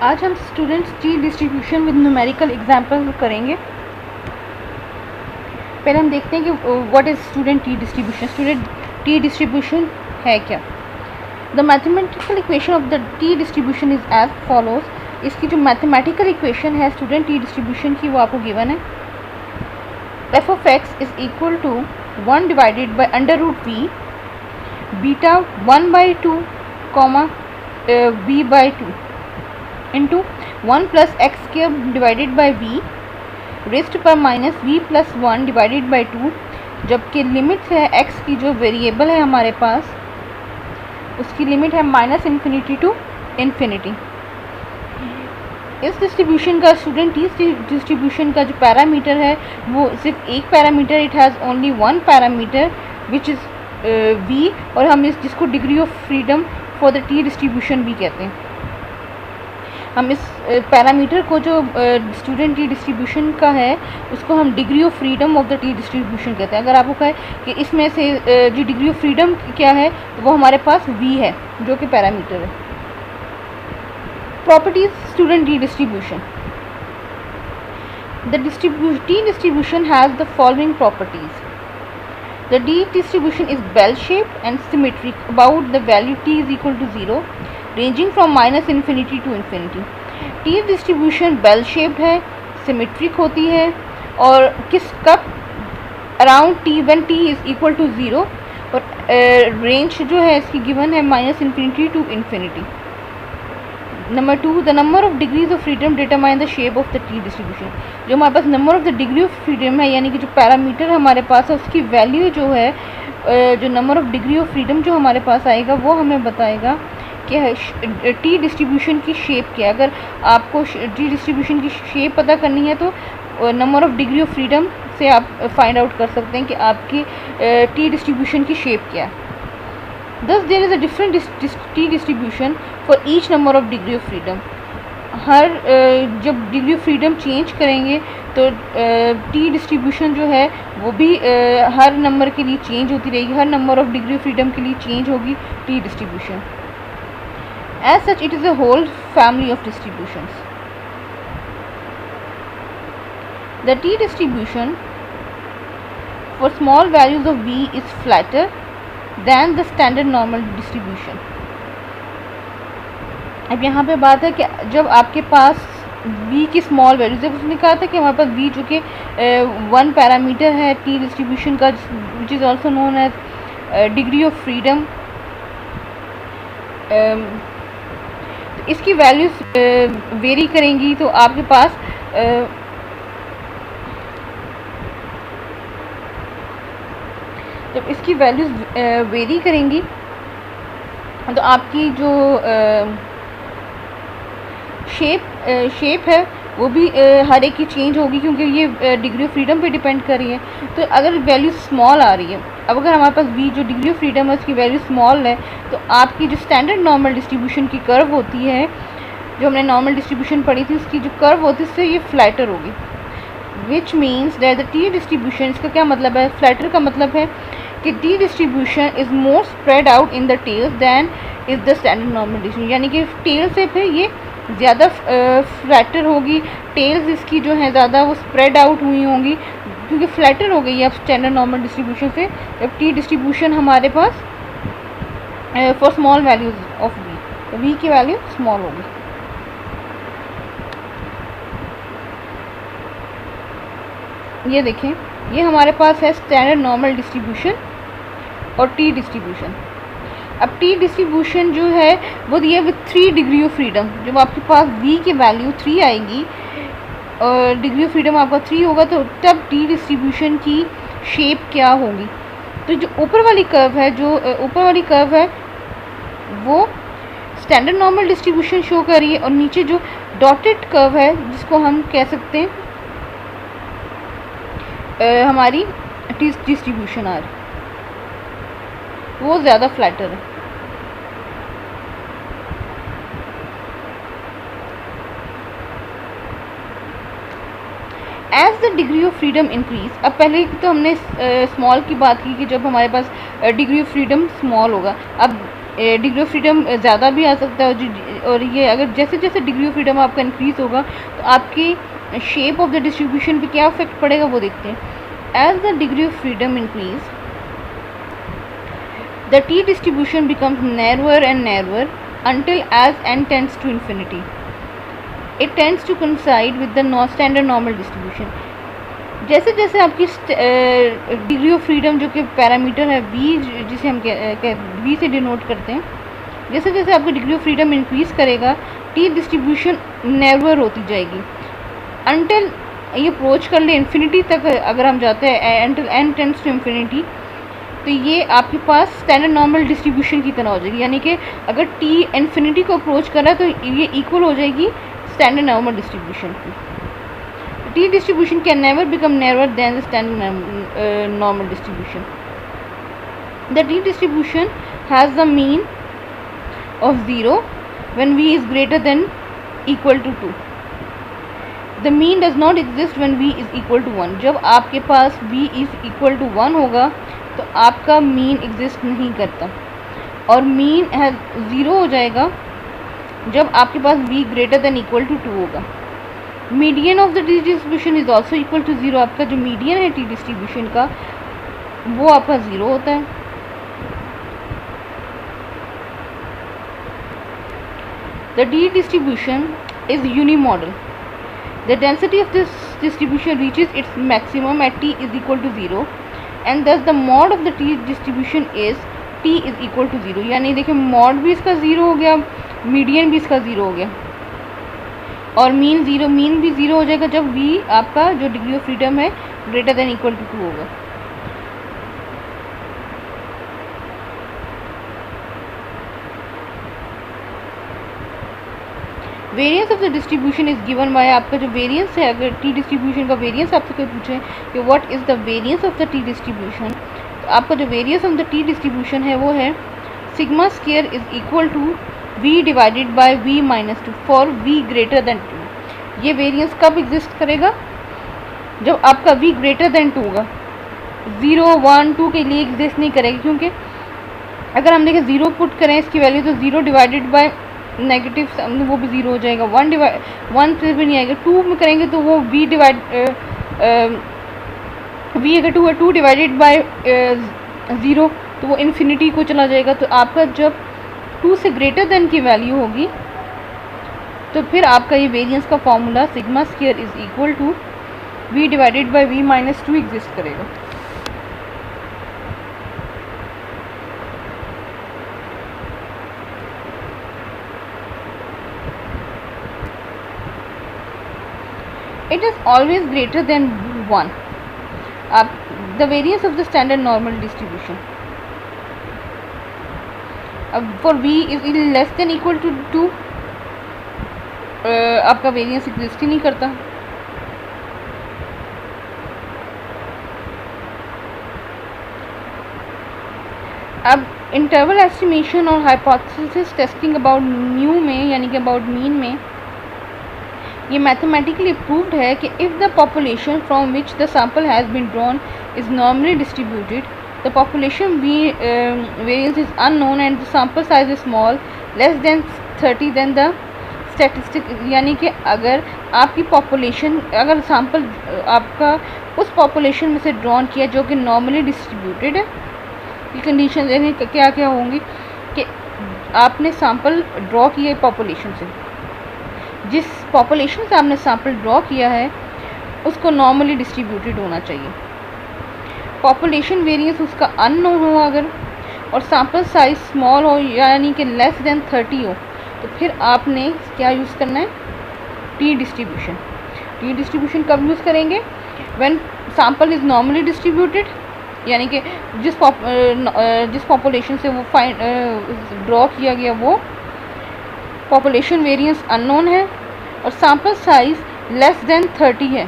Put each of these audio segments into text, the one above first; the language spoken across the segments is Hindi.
आज हम students T distribution with numerical example करेंगे। पहले हम देखते हैं कि what is student T distribution. Student T distribution है क्या? The mathematical equation of the T distribution is as follows. इसकी जो मैथमेटिकल इक्वेशन है स्टूडेंट टी डिस्ट्रीब्यूशन की, वो आपको गिवन है। F of X is equal to 1 divided by under root V beta 1/2 comma V by 2 into 1 plus X square divided by V raised power minus V plus 1 divided by 2, जबकि लिमिट है एक्स की जो वेरिएबल है हमारे पास, उसकी लिमिट है -∞ टू इन्फिनिटी। इस डिस्ट्रीब्यूशन का स्टूडेंट इस डिस्ट्रीब्यूशन का जो पैरामीटर है वो सिर्फ एक parameter, it has only one parameter which is V, और हम जिसको degree of freedom for the T distribution भी कहते हैं। हम इस पैरामीटर को जो स्टूडेंट टी डिस्ट्रीब्यूशन का है उसको हम degree of freedom of the T distribution कहते हैं। अगर आपको कहे कि इसमें से जो डिग्री ऑफ फ्रीडम क्या है तो वो हमारे पास वी है जो कि पैरामीटर है। Properties student T distribution. The T distribution has the following properties. The D distribution is bell shaped and symmetric about the value t is equal to 0 ranging from -∞ to infinity। T distribution bell shaped है, symmetric होती है और किस कब around t when t is equal to 0, और रेंज जो है इसकी गिवन है -∞ to infinity। Number 2, the number of degrees of freedom determine the shape of the T distribution. जो हमारे पास number of the degree of freedom है, यानी कि जो पैरामीटर हमारे पास है उसकी वैल्यू जो है, जो number of degree of freedom जो हमारे पास आएगा वो हमें बताएगा कि टी डिस्ट्रीब्यूशन की शेप क्या है। अगर आपको टी डिस्ट्रीब्यूशन की शेप पता करनी है तो number of degree of freedom से आप फाइंड आउट कर सकते हैं कि आपकी टी डिस्ट्रीब्यूशन की शेप क्या है। Thus there is a different t distribution for each number of degree of freedom। हर जब डिग्री ऑफ फ्रीडम चेंज करेंगे तो टी डिस्ट्रीब्यूशन जो है वो भी हर नंबर के लिए चेंज होती रहेगी, हर number of degree of freedom के लिए चेंज होगी T distribution. As such it is a whole family of distributions. The T distribution for small values of v is flatter than the standard normal distribution. अब यहाँ पे बात है कि जब आपके पास v की स्मॉल वैल्यू, जब उसने कहा था कि हमारे पास v जो कि वन पैरामीटर है टी डिस्ट्रीब्यूशन का, which is also known as degree of freedom, इसकी वैल्यूज वेरी करेंगी तो आपके पास जब इसकी वैल्यूज़ वेरी करेंगी तो आपकी जो शेप है वो भी हर एक की चेंज होगी, क्योंकि ये डिग्री ऑफ फ्रीडम पे डिपेंड कर रही है। तो अगर वैल्यू स्मॉल आ रही है, अब अगर हमारे पास v जो डिग्री ऑफ फ्रीडम है उसकी वैल्यू स्मॉल है, तो आपकी जो स्टैंडर्ड नॉर्मल डिस्ट्रीब्यूशन की कर्व होती है, जो हमने नॉर्मल डिस्ट्रीब्यूशन पढ़ी थी, उसकी जो कर्व होती है उससे ये फ्लैटर होगी। Which means that the T distribution, इसका क्या मतलब है? फ्लैटर का मतलब है कि T distribution is more spread out in the tails than is the standard normal distribution, यानी कि टेल से फिर ये ज़्यादा फ्लैटर होगी, टेल्स इसकी जो है ज़्यादा वो स्प्रेड आउट हुई होंगी क्योंकि फ्लैटर हो गई है अब स्टैंडर्ड नॉर्मल डिस्ट्रीब्यूशन से। जब टी डिस्ट्रीब्यूशन हमारे पास for small values of V, तो वी की वैल्यू स्मॉल होगी। ये देखें, ये हमारे पास है स्टैंडर्ड नॉर्मल डिस्ट्रीब्यूशन और टी डिस्ट्रीब्यूशन। अब टी डिस्ट्रीब्यूशन जो है वो दिया विथ 3 डिग्री ऑफ फ्रीडम। जब आपके पास v की वैल्यू 3 आएगी और डिग्री ऑफ फ्रीडम आपका 3 होगा तो तब टी डिस्ट्रीब्यूशन की शेप क्या होगी? तो जो ऊपर वाली कर्व है, वो स्टैंडर्ड नॉर्मल डिस्ट्रीब्यूशन शो कर रही है, और नीचे जो डॉटेड कर्व है जिसको हम कह सकते हैं हमारी टी डिस्ट्रीब्यूशन आ रही, वो ज़्यादा फ्लैटर है। As the degree of freedom increase, अब पहले तो हमने स्मॉल की बात की कि जब हमारे पास डिग्री ऑफ फ्रीडम स्मॉल होगा, अब डिग्री ऑफ फ्रीडम ज़्यादा भी आ सकता है, और ये अगर जैसे जैसे डिग्री ऑफ फ्रीडम आपका इंक्रीज़ होगा तो आपकी शेप ऑफ द डिस्ट्रीब्यूशन पे क्या इफेक्ट पड़ेगा वो देखते हैं। As the degree of freedom increase, the T distribution becomes narrower and narrower until as n tends to infinity. It tends to coincide with the standard normal distribution. जैसे जैसे आपकी डिग्री ऑफ फ्रीडम जो कि पैरामीटर है v, जिसे हम v से डिनोट करते हैं, जैसे जैसे आपकी डिग्री ऑफ फ्रीडम इंक्रीज़ करेगा टी डिस्ट्रीब्यूशन नैरोअर होती जाएगी until ये अप्रोच कर ले इन्फिनिटी तक। अगर हम जाते हैं until n tends to infinity, तो ये आपके पास स्टैंडर्ड नॉर्मल डिस्ट्रीब्यूशन की तरह हो जाएगी, यानी कि अगर टी इन्फिनिटी को अप्रोच कर रहा है तो ये इक्वल हो जाएगी स्टैंडर्ड नॉर्मल डिस्ट्रीब्यूशन की। T distribution can never become narrower than the standard normal distribution. The T distribution has the mean of 0 when v is greater than equal to 2। The mean does not exist when v is equal to 1। जब आपके पास v इज़ इक्वल टू 1 होगा तो आपका मीन एग्जिस्ट नहीं करता, और मीन है 0 हो जाएगा जब आपके पास v greater than equal to 2 होगा। Median of the T distribution is also equal to 0। आपका जो मीडियन है टी डिस्ट्रीब्यूशन का वो आपका 0 होता है। The T distribution is unimodal. The density of this distribution reaches its maximum at t is equal to 0 and thus the mode of the T distribution is t is equal to 0। यानी देखिए मॉड भी इसका 0 हो गया, मीडियन भी इसका 0 हो गया, और मीन भी 0 हो जाएगा जब v आपका जो डिग्री ऑफ फ्रीडम है ग्रेटर देन इक्वल टू 2 होगा। Variance of the distribution is given bye, आपका जो वेरियंस है, अगर टी डिस्ट्रीब्यूशन का वेरियंस आपसे कोई पूछे कि what is the variance of the T distribution, तो आपका जो variance of the T distribution है वो है sigma square is equal to v divided by v minus 2 for v greater than 2। ये वेरियंस कब एग्जिस्ट करेगा? जब आपका v ग्रेटर देन 2 होगा। 0 1 2 के लिए एग्जिस्ट नहीं करेगा, क्योंकि अगर हम देखें 0 पुट करें इसकी वैल्यू तो 0 डिवाइडेड बाय नेगेटिव वो भी 0 हो जाएगा, 1 से भी नहीं आएगा। 2 में करेंगे तो वो v अगर 2 है 2 डिवाइडेड बाय 0 तो वो इन्फिनिटी को चला जाएगा। तो आपका जब 2 से ग्रेटर देन की वैल्यू होगी तो फिर आपका ये वेरिएंस का formula sigma square is equal to v divided by v minus 2 exist करेगा। It is always greater than 1. The variance of the standard normal distribution. For v is less than equal to 2, आपका वेरिएंस एग्जिस्ट ही नहीं करता। अब इंटरवल एस्टिमेशन और हाइपोथेसिस टेस्टिंग अबाउट म्यू में, यानी कि अबाउट मीन में, ये मैथमेटिकली प्रूव्ड है कि if the population from which the sample has been drawn is normally distributed, the population variance is unknown and the sample size is small less than 30 then the statistic. यानी कि अगर आपकी पॉपुलेशन, अगर सैम्पल आपका उस पॉपुलेशन में से ड्रॉन किया जो कि नॉर्मली डिस्ट्रीब्यूटेड है, ये कंडीशन यानी क्या क्या होंगी कि आपने सैम्पल ड्रॉ किया पॉपुलेशन से, जिस पॉपुलेशन से आपने सैम्पल ड्रॉ किया है उसको नॉर्मली डिस्ट्रीब्यूटेड होना चाहिए। पॉपुलेशन वेरिएंस उसका अननोन हो अगर, और सैम्पल साइज स्मॉल हो यानी कि लेस देन 30 हो, तो फिर आपने क्या यूज़ करना है? T distribution. टी डिस्ट्रीब्यूशन कब यूज़ करेंगे? When sample is normally distributed, यानी कि जिस पॉपुलेशन से वो ड्रॉ किया गया वो पॉपुलेशन वेरिएंस अननोन है और सैम्पल साइज लेस देन 30 है,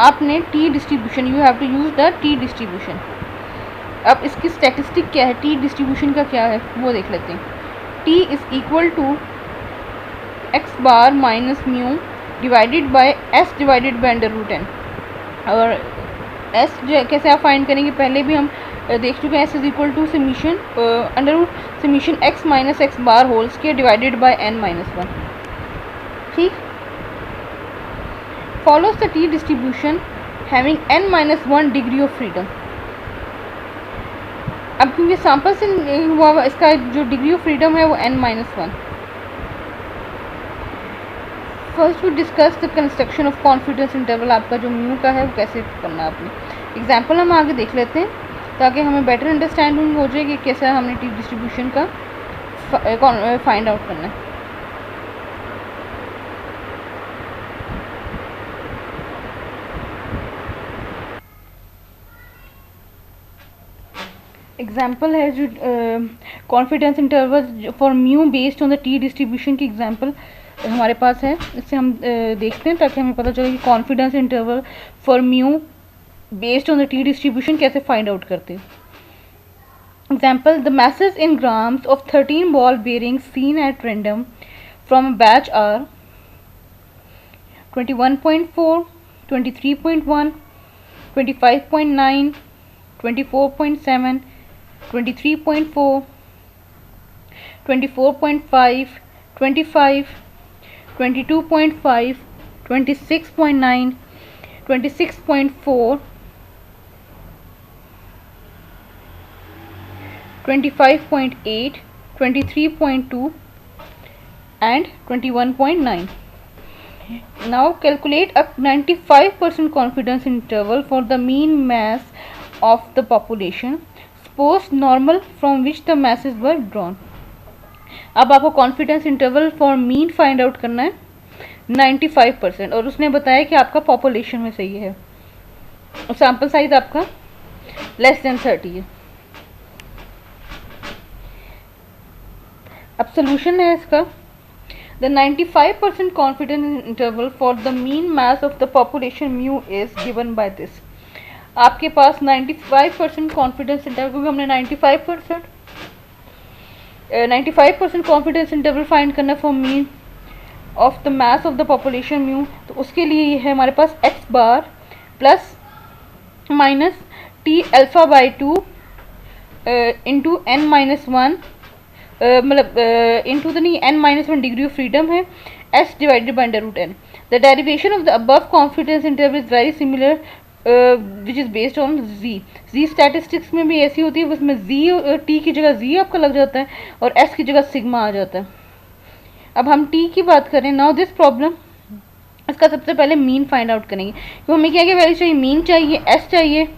आपने T distribution, you have to use the T distribution. अब इसकी स्टैटिस्टिक क्या है, टी डिस्ट्रीब्यूशन का क्या है वो देख लेते हैं। T is equal to X bar minus mu divided by S divided by under root N. और एस जो कैसे आप फाइंड करेंगे, पहले भी हम देख चुके हैं। S is equal to summation under root summation X minus X bar whole square divided by n minus 1। ठीक, follows the T distribution having n minus 1 degree of freedom. अब क्योंकि सैंपल से हुआ इसका जो डिग्री ऑफ फ्रीडम है वो n minus 1। First we discuss the construction of confidence interval. आपका जो म्यू का है वो कैसे करना है आपने। एग्जाम्पल हम आगे देख लेते हैं ताकि हमें बेटर अंडरस्टैंडिंग हो जाए कि कैसे हमने टी डिस्ट्रीब्यूशन का फाइंड आउट करना है। एग्जाम्पल है जो confidence interval for mu based on the T distribution की एग्जाम्पल हमारे पास है। इससे हम देखते हैं ताकि हमें पता चले कि confidence interval for mu based on the T distribution कैसे फाइंड आउट करते हैं। Example, the masses in grams of 13 ball bearings seen at random from a batch are 21.4, 23.1, 25.9, 24.7, 23.4, 24.5, 25, 22.5, 26.9, 26.4, 25.8, 23.2 and 21.9. Now calculate a 95% confidence interval for the mean mass of the population. Suppose normal from which the masses were drawn. अब आपको confidence interval for mean find out करना है 95% और उसने बताया कि आपका पॉपुलेशन में सही है। सैम्पल साइज आपका लेस देन 30 है। अब सोल्यूशन है इसका, the 95% confidence interval for the mean mass of the population mu is given by this. आपके पास 95% कॉन्फिडेंस इंटरवल, क्योंकि हमने 95% कॉन्फिडेंस इंटरवल फाइंड करना for mean of the mass of the population mu, तो उसके लिए ये है हमारे पास X bar plus minus T alpha by 2 into n minus 1 मतलब इंटू तो नहीं n minus 1 degree of freedom है s divided by under root n। The derivation of the above confidence interval is very similar which is based on Z statistics में भी ऐसी होती है, उसमें जी टी की जगह जी आपका लग जाता है और एस की जगह सिग्मा आ जाता है। अब हम टी की बात करें, नाउ दिस प्रॉब्लम, इसका सबसे पहले मीन फाइंड आउट करेंगे। तो हमें क्या क्या वैल्यू चाहिए, मीन चाहिए, एस चाहिए,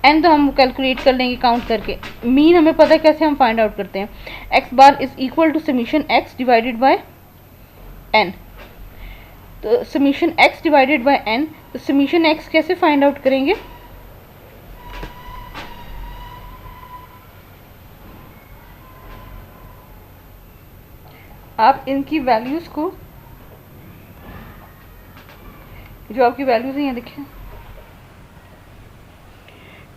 एन तो हम कैलकुलेट कर लेंगे काउंट करके। मीन हमें पता है कैसे हम फाइंड आउट करते हैं, X bar is equal to summation X divided by N. तो summation X divided by N, तो समीशन एक्स कैसे फाइंड आउट करेंगे, आप इनकी वैल्यूज को, जो आपकी वैल्यूज हैं यहाँ देखिए,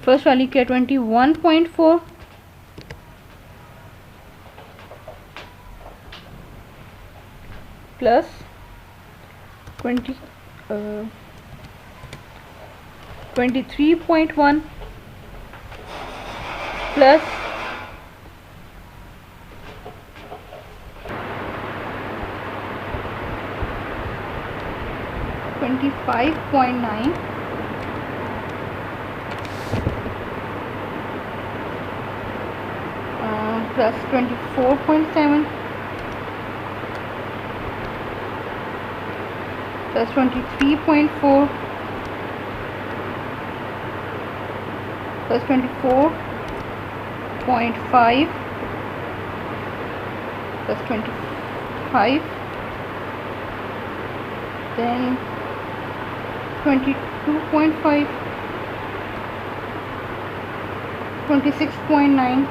फर्स्ट वाली क्या 21.4 plus 23.1 plus 25.9 plus 24.7 plus 23.4 plus 24.5 plus 25, then 22.5, 26.9,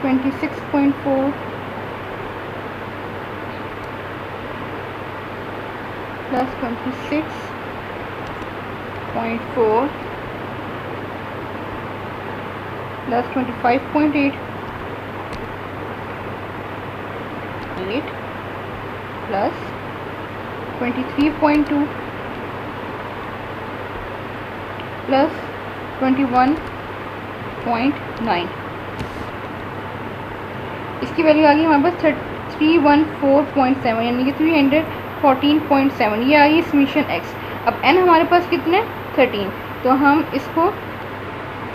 26.4 plus 26.4 plus 25.8 plus 23.2 21.9। इसकी वैल्यू आ गई हमारे पास 314.7 यानी कि 314.7। ये आ गई समीशन एक्स। अब n हमारे पास कितने 13, तो हम इसको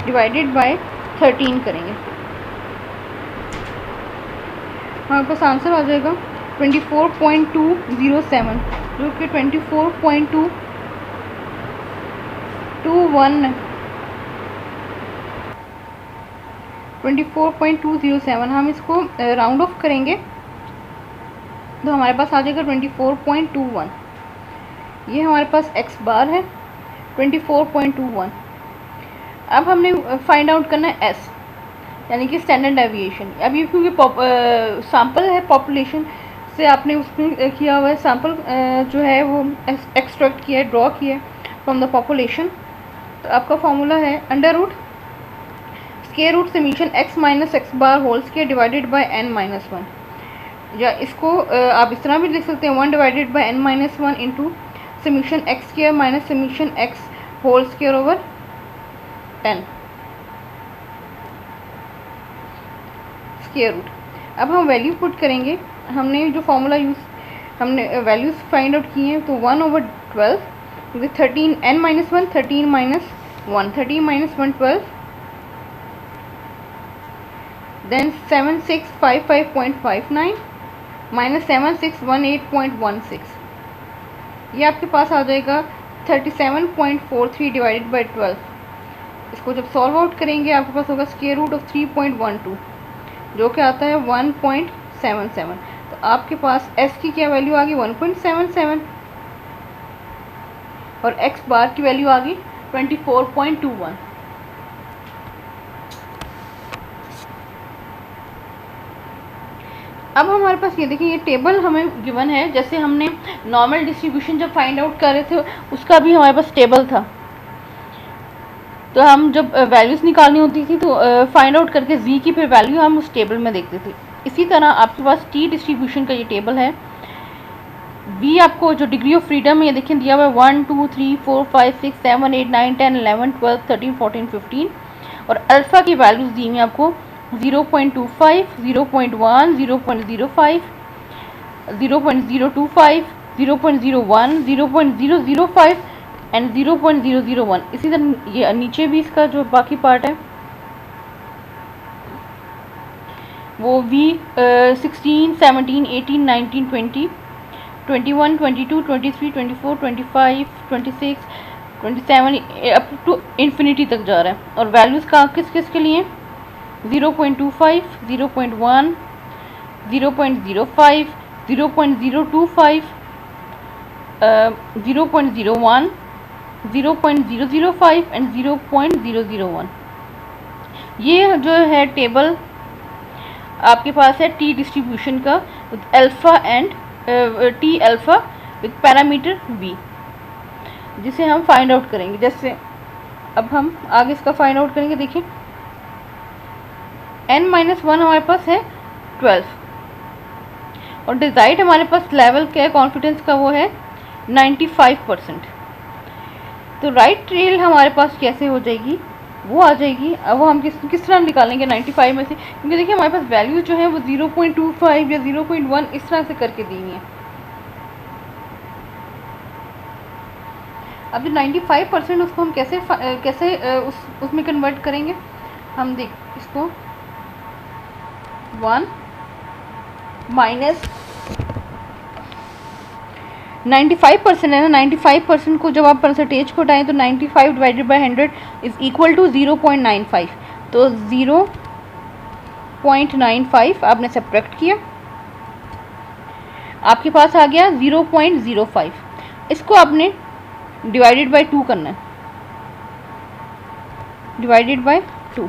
डिवाइडेड बाय 13 करेंगे। हमारे पास आंसर आ जाएगा 24.207 जो कि 24.207। हम इसको राउंड ऑफ करेंगे तो हमारे पास आ जाएगा 24.21। ये हमारे पास x बार है 24.21। अब हमने फाइंड आउट करना है s यानी कि स्टैंडर्ड डेविएशन। अब ये क्योंकि सैम्पल है पॉपुलेशन से आपने उसमें किया हुआ है, सैम्पल जो है वो एक्सट्रैक्ट किया है, ड्रॉ किया है फ्रॉम द पॉपुलेशन। तो आपका फॉर्मूला है under root square root summation x minus X bar whole square divided by n minus 1, या इसको आप इस तरह भी लिख सकते हैं 1 divided by n minus 1 into summation X square minus summation X whole square over n square root. अब हम वैल्यू पुट करेंगे। हमने जो फॉर्मूला हमने वैल्यूज फाइंड आउट किए हैं, तो 1/12 क्योंकि 13 n minus 1 13 minus 1 13 minus 1 12 then 7655.59 minus 7618.16। ये आपके पास आ जाएगा 37.43 डिवाइडेड बाई 12। इसको जब सॉल्व आउट करेंगे आपके पास होगा स्क्वायर रूट ऑफ 3.12 जो कि आता है 1.77। तो आपके पास s की क्या वैल्यू आ गई 1.77 और x बार की वैल्यू आ गई 24.21। अब हमारे पास ये देखिए, ये टेबल हमें गिवन है। जैसे हमने नॉर्मल डिस्ट्रीब्यूशन जब फाइंड आउट कर रहे थे उसका भी हमारे पास टेबल था, तो हम जब वैल्यूज़ निकालनी होती थी तो फाइंड आउट करके z की फिर वैल्यू हम उस टेबल में देखते थे। इसी तरह आपके पास टी डिस्ट्रीब्यूशन का ये टेबल है। v आपको जो डिग्री ऑफ फ्रीडम है ये देखिए दिया हुआ है 1 2 3 4 5 6 7 8 9 10 11 12 13 14 15 और अल्फ़ा की वैल्यूज़ दी हुई आपको 0.25 0.1 0.05 0.025 0.01 0.005 एंड 0.001। इसी तरह ये नीचे भी इसका जो बाकी पार्ट है वो v 16 17 18 19 20 21 22 23 24 25 26 27 अप टू इन्फिनिटी तक जा रहा है। और वैल्यूज़ का किस किस के लिए 0.25 0.1 0.05 0.025 0.01 0.005 एंड 0.001। ये जो है टेबल आपके पास है टी डिस्ट्रीब्यूशन का with alpha and T alpha with parameter v, जिसे हम फाइंड आउट करेंगे। जैसे अब हम आगे इसका फाइंड आउट करेंगे। देखिए n-1 हमारे पास है 12 और डिज़ाइड हमारे पास लेवल क्या है कॉन्फिडेंस का, वो है 95%। तो राइट ट्रेल हमारे पास कैसे हो जाएगी, वो आ जाएगी। अब वो हम किस तरह निकालेंगे 95 में से, क्योंकि देखिए हमारे पास वैल्यू जो है वो 0.25 या 0.1 इस तरह से करके दी हुई है। अब जो 95% उसको हम कैसे उसमें कन्वर्ट करेंगे, हम देख इसको 1 माइनस 95% है ना, 95% को जब आप परसेंटेज को उठाएं तो 95 divided by 100 is equal to 0.95। तो 0.95 आपने सब्ट्रैक्ट किया, आपके पास आ गया 0.05। इसको आपने डिवाइडेड बाय 2 करना है, डिवाइडेड बाय 2।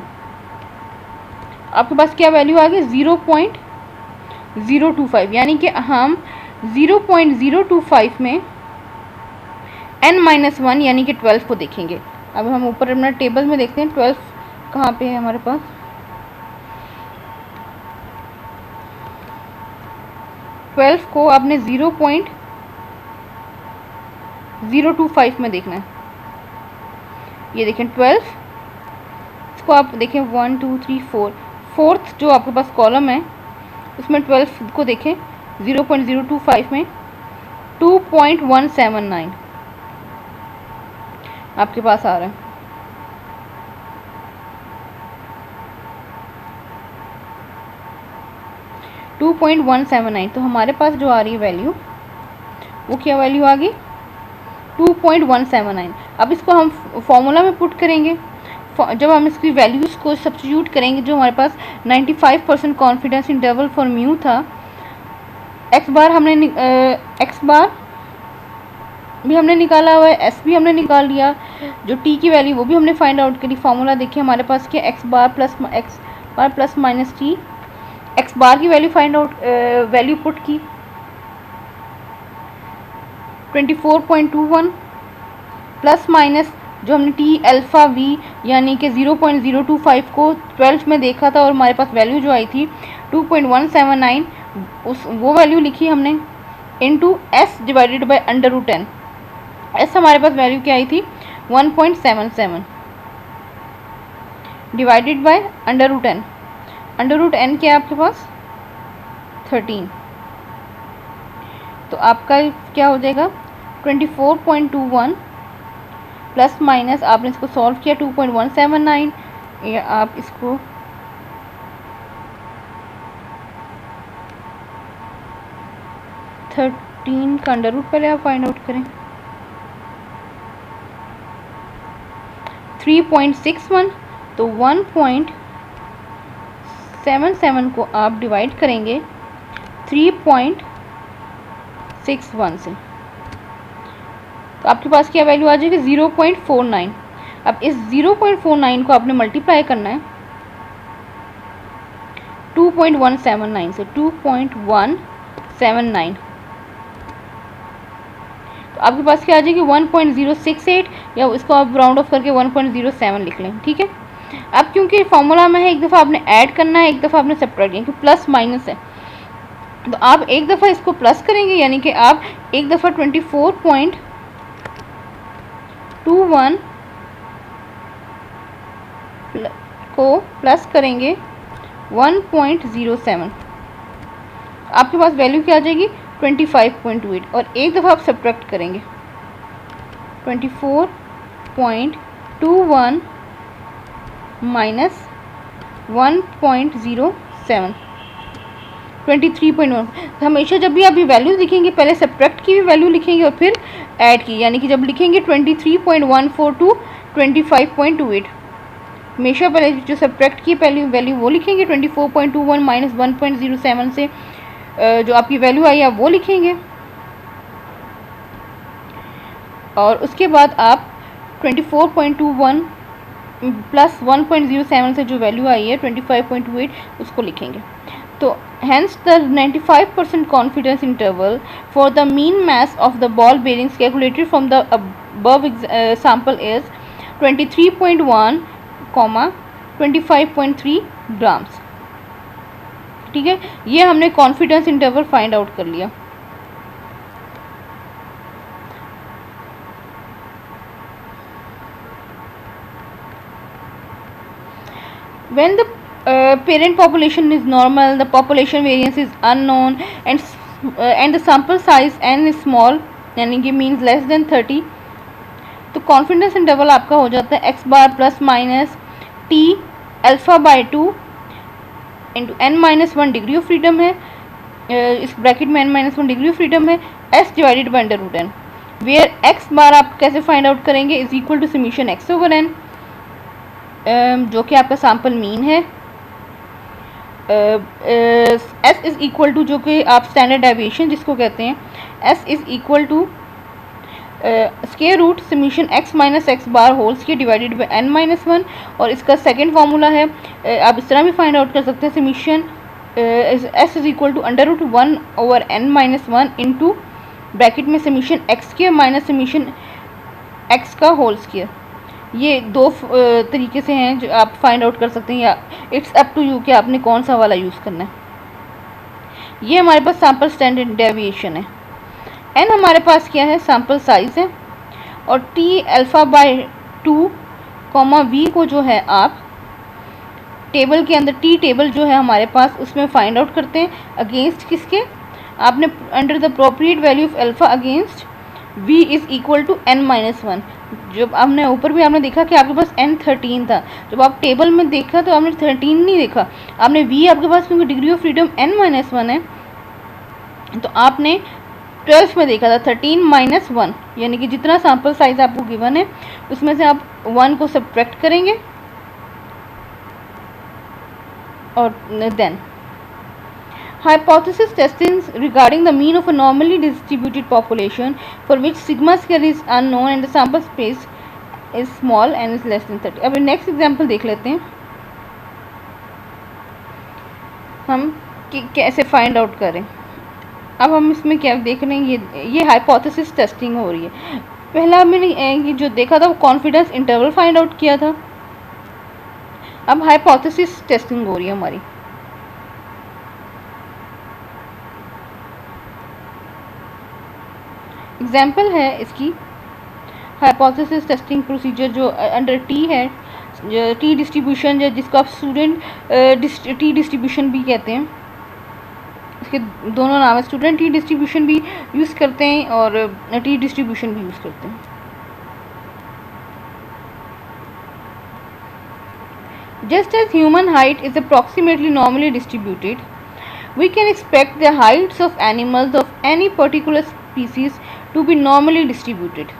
आपके पास क्या वैल्यू आ गई 0.025, यानी कि हम 0.025 में n-1 यानी कि 12 को देखेंगे। अब हम ऊपर अपना टेबल में देखते हैं 12 कहाँ पे है हमारे पास। 12 को आपने 0.025 में देखना है। ये देखें 12 इसको आप देखें 1 2 3 4, फोर्थ जो आपके पास कॉलम है उसमें 12 को देखें 0.025 में 2.179 आपके पास आ रहा है। तो हमारे पास जो आ रही है वैल्यू वो क्या वैल्यू आ गई 2.179। अब इसको हम फॉर्मूला में पुट करेंगे। जब हम इसकी वैल्यूज़ को सब्स्टिट्यूट करेंगे, जो हमारे पास 95% कॉन्फिडेंस इंटरवल फॉर म्यू था, एक्स बार भी हमने निकाला हुआ है, एस भी हमने निकाल लिया, जो टी की वैल्यू वो भी हमने फाइंड आउट करी। फार्मूला देखिए हमारे पास क्या x bar plus minus T, x बार की value find out value put की 24.21 प्लस माइनस जो हमने टी अल्फ़ा वी यानी कि 0.025 को 12 में देखा था और हमारे पास वैल्यू जो आई थी 2.179, उस वो वैल्यू लिखी हमने into S divided bye √10। S हमारे पास वैल्यू क्या आई थी 1.77 डिवाइडेड बाय √10। √n क्या है आपके पास 13। तो आपका क्या हो जाएगा 24.21 प्लस माइनस आपने इसको सॉल्व किया 2.179, या आप इसको थर्टीन का अंडर रूट पहले आप फाइंड आउट करें 3.61, तो 1.77 को आप डिवाइड करेंगे 3.61 से, तो आपके पास क्या वैल्यू आ जाएगी 0.49। अब इस 0.49 को आपने मल्टीप्लाई करना है 2.179 से, 2.179, तो आपके पास क्या आ जाएगी 1.068, या इसको आप राउंड ऑफ करके 1.07 लिख लें, ठीक है। अब क्योंकि फॉर्मूला में है एक दफ़ा आपने ऐड करना है, एक दफ़ा आपने सेपरेट, क्योंकि प्लस माइनस है, तो आप एक दफ़ा इसको प्लस करेंगे, यानी कि आप एक दफ़ा 24.21 को प्लस करेंगे 1.07, आपके पास वैल्यू क्या आ जाएगी 25.28, और एक दफ़ा आप सब्ट्रैक्ट करेंगे 24.21 माइनस 1.07 23.1। हमेशा जब भी आप ये वैल्यूज़ लिखेंगे पहले सब्ट्रैक्ट की भी वैल्यू लिखेंगे और फिर ऐड की, यानी कि जब लिखेंगे 23.14 25.28, हमेशा पहले जो सब्ट्रैक्ट की पहली वैल्यू वो लिखेंगे 24.21 माइनस 1.07 से जो आपकी वैल्यू आई आप वो लिखेंगे, और उसके बाद आप 24.21 प्लस 1.07 से जो वैल्यू आई है 25.28 उसको लिखेंगे। तो hence the 95% confidence interval for the mean mass of the ball bearings calculated from the above sample is 23.1, 25.3 grams, ठीक है। ये हमने कॉन्फिडेंस इंटरवल फाइंड आउट कर लिया। When the parent population is normal, the population variance is unknown, and the sample size n is small, यानी कि means less than 30, तो कॉन्फिडेंस इंटरवल आपका हो जाता है X bar plus minus T alpha by 2 into n minus 1 degree of freedom है, इस ब्रैकेट में n minus 1 degree of freedom है, s divided by √n, where x bar आप कैसे फाइंड आउट करेंगे is equal to summation x over n, जो कि आपका सैम्पल मीन है, s इज़ इक्वल टू जो कि आप स्टैंडर्ड डेविएशन जिसको कहते हैं, s is equal to square root summation x minus X bar whole square divided by n minus 1, और इसका सेकेंड फार्मूला है आप इस तरह भी फाइंड आउट कर सकते हैं, summation s is equal to √1 over n minus 1 into bracket में summation x square minus summation x का होल स्क्वायर। ये दो तरीके से हैं जो आप फाइंड आउट कर सकते हैं, या इट्स अप टू यू कि आपने कौन सा वाला यूज़ करना है। ये हमारे पास सैम्पल स्टैंडर्ड डेविएशन है, n हमारे पास क्या है सैम्पल साइज़ है, और t अल्फ़ा बाई 2 v को जो है आप टेबल के अंदर टी टेबल जो है हमारे पास उसमें फाइंड आउट करते हैं अगेंस्ट किसके, आपने under the appropriate value of alpha against v is equal to n-1। जब आपने ऊपर भी आपने देखा कि आपके पास n13 था, जब आप टेबल में देखा तो आपने 13 नहीं देखा, आपने v आपके पास क्योंकि डिग्री ऑफ फ्रीडम n-1 है तो आपने 12 में देखा था 13-1, यानी कि जितना सैम्पल साइज आपको गिवन है उसमें से आप 1 को सब्ट्रैक्ट करेंगे और then hypothesis testing regarding the mean of a normally distributed population for which sigma square is unknown and the sample space is small and is less than 30। अब नेक्स्ट एग्जांपल देख लेते हैं हम कि कैसे फाइंड आउट करें। अब हम इसमें क्या देख रहे हैं, ये हाइपोथेसिस टेस्टिंग हो रही है। पहला मैंने ये जो देखा था वो कॉन्फिडेंस इंटरवल फाइंड आउट किया था, अब हाइपोथेसिस टेस्टिंग हो रही है हमारी। एग्जाम्पल है इसकी हाइपोथेसिस टेस्टिंग प्रोसीजर जो अंडर टी है, टी डिस्ट्रीब्यूशन जिसको आप स्टूडेंट टी डिस्ट्रीब्यूशन भी कहते हैं, इसके दोनों नाम है, स्टूडेंट टी डिस्ट्रीब्यूशन भी यूज़ करते हैं और टी डिस्ट्रीब्यूशन भी यूज़ करते हैं। Just as human height is approximately normally distributed, we can expect the heights of animals of any particular species to be normally distributed.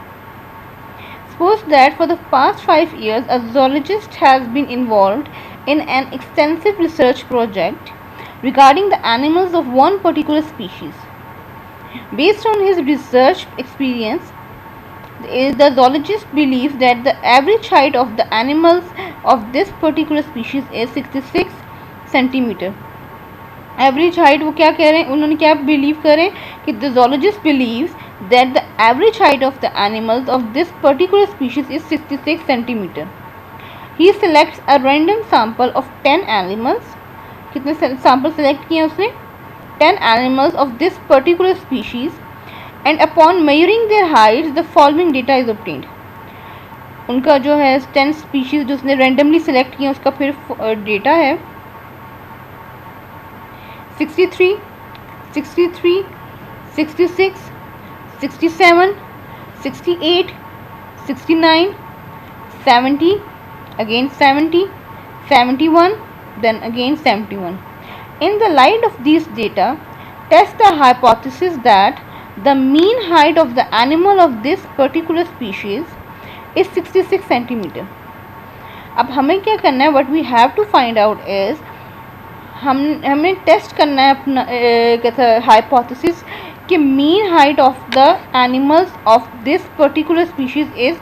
Suppose that for the past 5 years a zoologist has been involved in an extensive research project regarding the animals of one particular species. Based on his research experience, the zoologist believes that the average height of the animals of this particular species is 66 centimeter. Average height वो क्या कह रहे हैं, उन्होंने क्या बिलीव कर रहे हैं कि the zoologist believes that the average height of the animals of this particular species is 66 centimeter. He selects a random sample of 10 animals. कितने सैम्पल सेलेक्ट किए उसने, 10 animals of this particular species, and upon measuring their heights the following data is obtained. उनका जो है 10 स्पीशीज़ जो उसने रैंडमली सेलेक्ट किए उसका फिर डेटा है 63, 63, 66, 67, 68, 69, 70, again 70, 71, then again 71. In the light of these data, test the hypothesis that the mean height of the animal of this particular species is 66 centimeter. अब हमें क्या करना है, what we have to find out is हमें टेस्ट करना है अपना कैसा हाइपोथेसिस कि mean height of the animals of this particular species is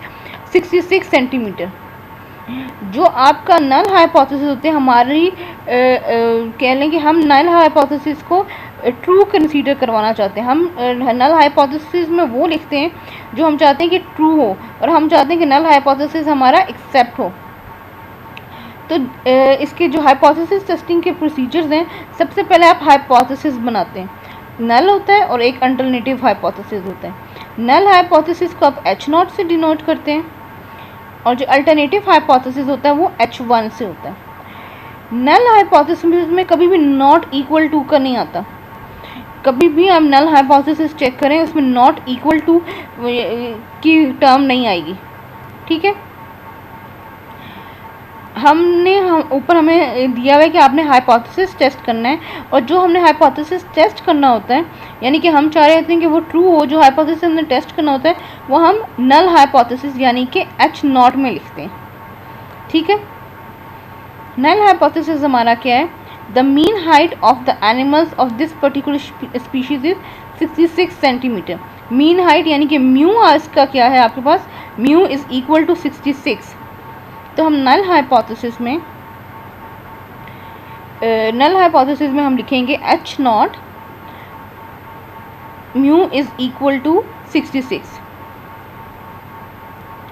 66 centimetre. जो आपका नल हाइपोथेसिस होते हैं हमारी कह लें कि हम नल हाइपोथेसिस को ट्रू कंसीडर करवाना चाहते हैं। हम नल हाइपोथेसिस में वो लिखते हैं जो हम चाहते हैं कि ट्रू हो और हम चाहते हैं कि नल हाइपोथेसिस हमारा एक्सेप्ट हो। तो इसके जो हाइपोथेसिस टेस्टिंग के प्रोसीजर्स हैं, सबसे पहले आप हाइपोथेसिस बनाते हैं, नल होता है और एक अल्टरनेटिव हाइपोथेसिस होता है। नल हाइपोथेसिस को आप H0 से डिनोट करते हैं और जो अल्टरनेटिव हाइपोथेसिस होता है वो H1 से होता है। नल हाइपोथेसिस में कभी भी नॉट इक्वल टू का नहीं आता, कभी भी आप नल हाइपोथेसिस चेक करें उसमें नॉट इक्वल टू की टर्म नहीं आएगी, ठीक है। ऊपर हमें दिया हुआ है कि आपने हाइपोथेसिस टेस्ट करना है और जो हमने हाइपोथेसिस टेस्ट करना होता है यानी कि हम चाह रहे थे कि वो ट्रू हो, जो हाइपोथेसिस हमने टेस्ट करना होता है वो हम नल हाइपोथेसिस यानी कि H0 में लिखते हैं, ठीक है। नल हाइपोथेसिस हमारा क्या है, the mean height of the animals of this particular species is 66 centimetre. Mean height यानी कि म्यू इसका क्या है आपके पास, म्यू इज़ इक्वल टू 66। तो हम नल हाइपोथेसिस में हम लिखेंगे H0 mu is equal to 66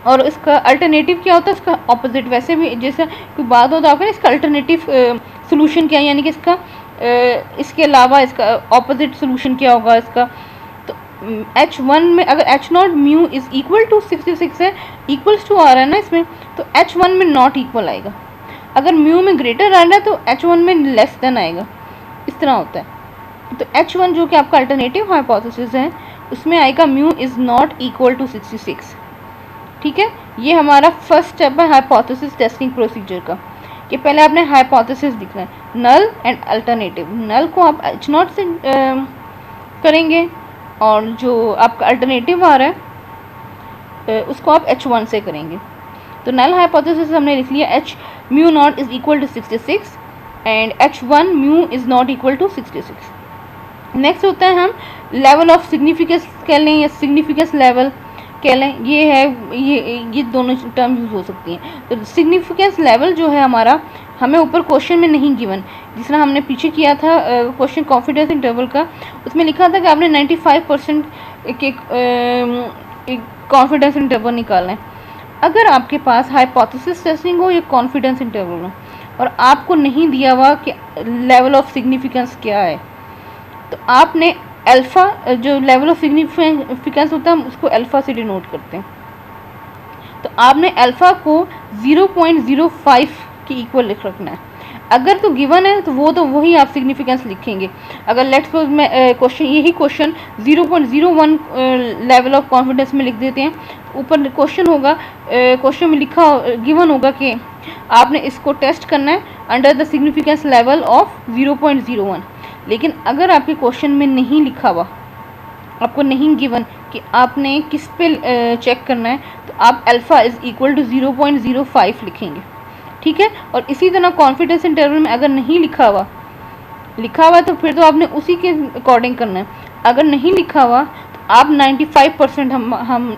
और इसका अल्टरनेटिव क्या होता है, इसका ऑपोजिट। वैसे भी जैसे कोई बात होता है आपका इसका अल्टरनेटिव सोल्यूशन क्या है, यानी कि इसका इसके अलावा इसका ऑपोजिट सोल्यूशन क्या होगा इसका। तो H1 में अगर H0 mu is equal to 66 है, इक्वल्स टू आ रहा है ना इसमें, तो H1 में नॉट इक्वल आएगा। अगर म्यू में ग्रेटर आ रहा है तो H1 में लेस देन आएगा, इस तरह होता है। तो H1 जो कि आपका अल्टरनेटिव हाइपोथेसिस है उसमें आएगा mu is not equal to 66। ठीक है, ये हमारा फर्स्ट स्टेप है हाइपोथेसिस टेस्टिंग प्रोसीजर का, कि पहले आपने हाइपोथेसिस लिखना है, नल एंड अल्टरनेटिव। नल को आप H0 से करेंगे और जो आपका अल्टरनेटिव आ रहा है उसको आप H1 से करेंगे। तो नल हाइपोथेसिस हमने लिख लिया, H mu not is equal to 66 and H1 mu is not equal to 66। Next होता है हम लेवल ऑफ सिग्निफिकेंस कह लें या सिग्निफिकेंस लेवल कह लें, ये है ये दोनों टर्म यूज़ हो सकती हैं। तो सिग्निफिकेंस लेवल जो है हमारा, हमें ऊपर क्वेश्चन में नहीं गिवन, जिस तरह हमने पीछे किया था क्वेश्चन कॉन्फिडेंस इंटरवल का, उसमें लिखा था कि आपने 95% के कॉन्फिडेंस इंटरवल निकालना है। अगर आपके पास हाइपोथेसिस टेस्टिंग हो या कॉन्फिडेंस इंटरवल हो और आपको नहीं दिया हुआ कि लेवल ऑफ सिग्निफिकेंस क्या है, तो आपने अल्फ़ा, जो लेवल ऑफ सिग्निफिकेंस होता है हम उसको अल्फ़ा से डिनोट करते हैं, तो आपने अल्फ़ा को 0.05 के इक्वल लिख रखना है। अगर तो गिवन है तो वही आप सिग्निफिकेंस लिखेंगे। अगर लेट्स सपोज मैं यही क्वेश्चन 0.01 लेवल ऑफ कॉन्फिडेंस में लिख देते हैं, ऊपर क्वेश्चन होगा, क्वेश्चन में लिखा गिवन होगा कि आपने इसको टेस्ट करना है under the significance level of 0.01। लेकिन अगर आपके क्वेश्चन में नहीं लिखा हुआ, आपको नहीं गिवन कि आपने किस पे चेक करना है, तो आप अल्फ़ा इज़ इक्वल टू 0.05 लिखेंगे। ठीक है, और इसी तरह कॉन्फिडेंस इंटरवल में अगर नहीं लिखा हुआ तो फिर तो आपने उसी के अकॉर्डिंग करना है। अगर नहीं लिखा हुआ तो आप 95% हम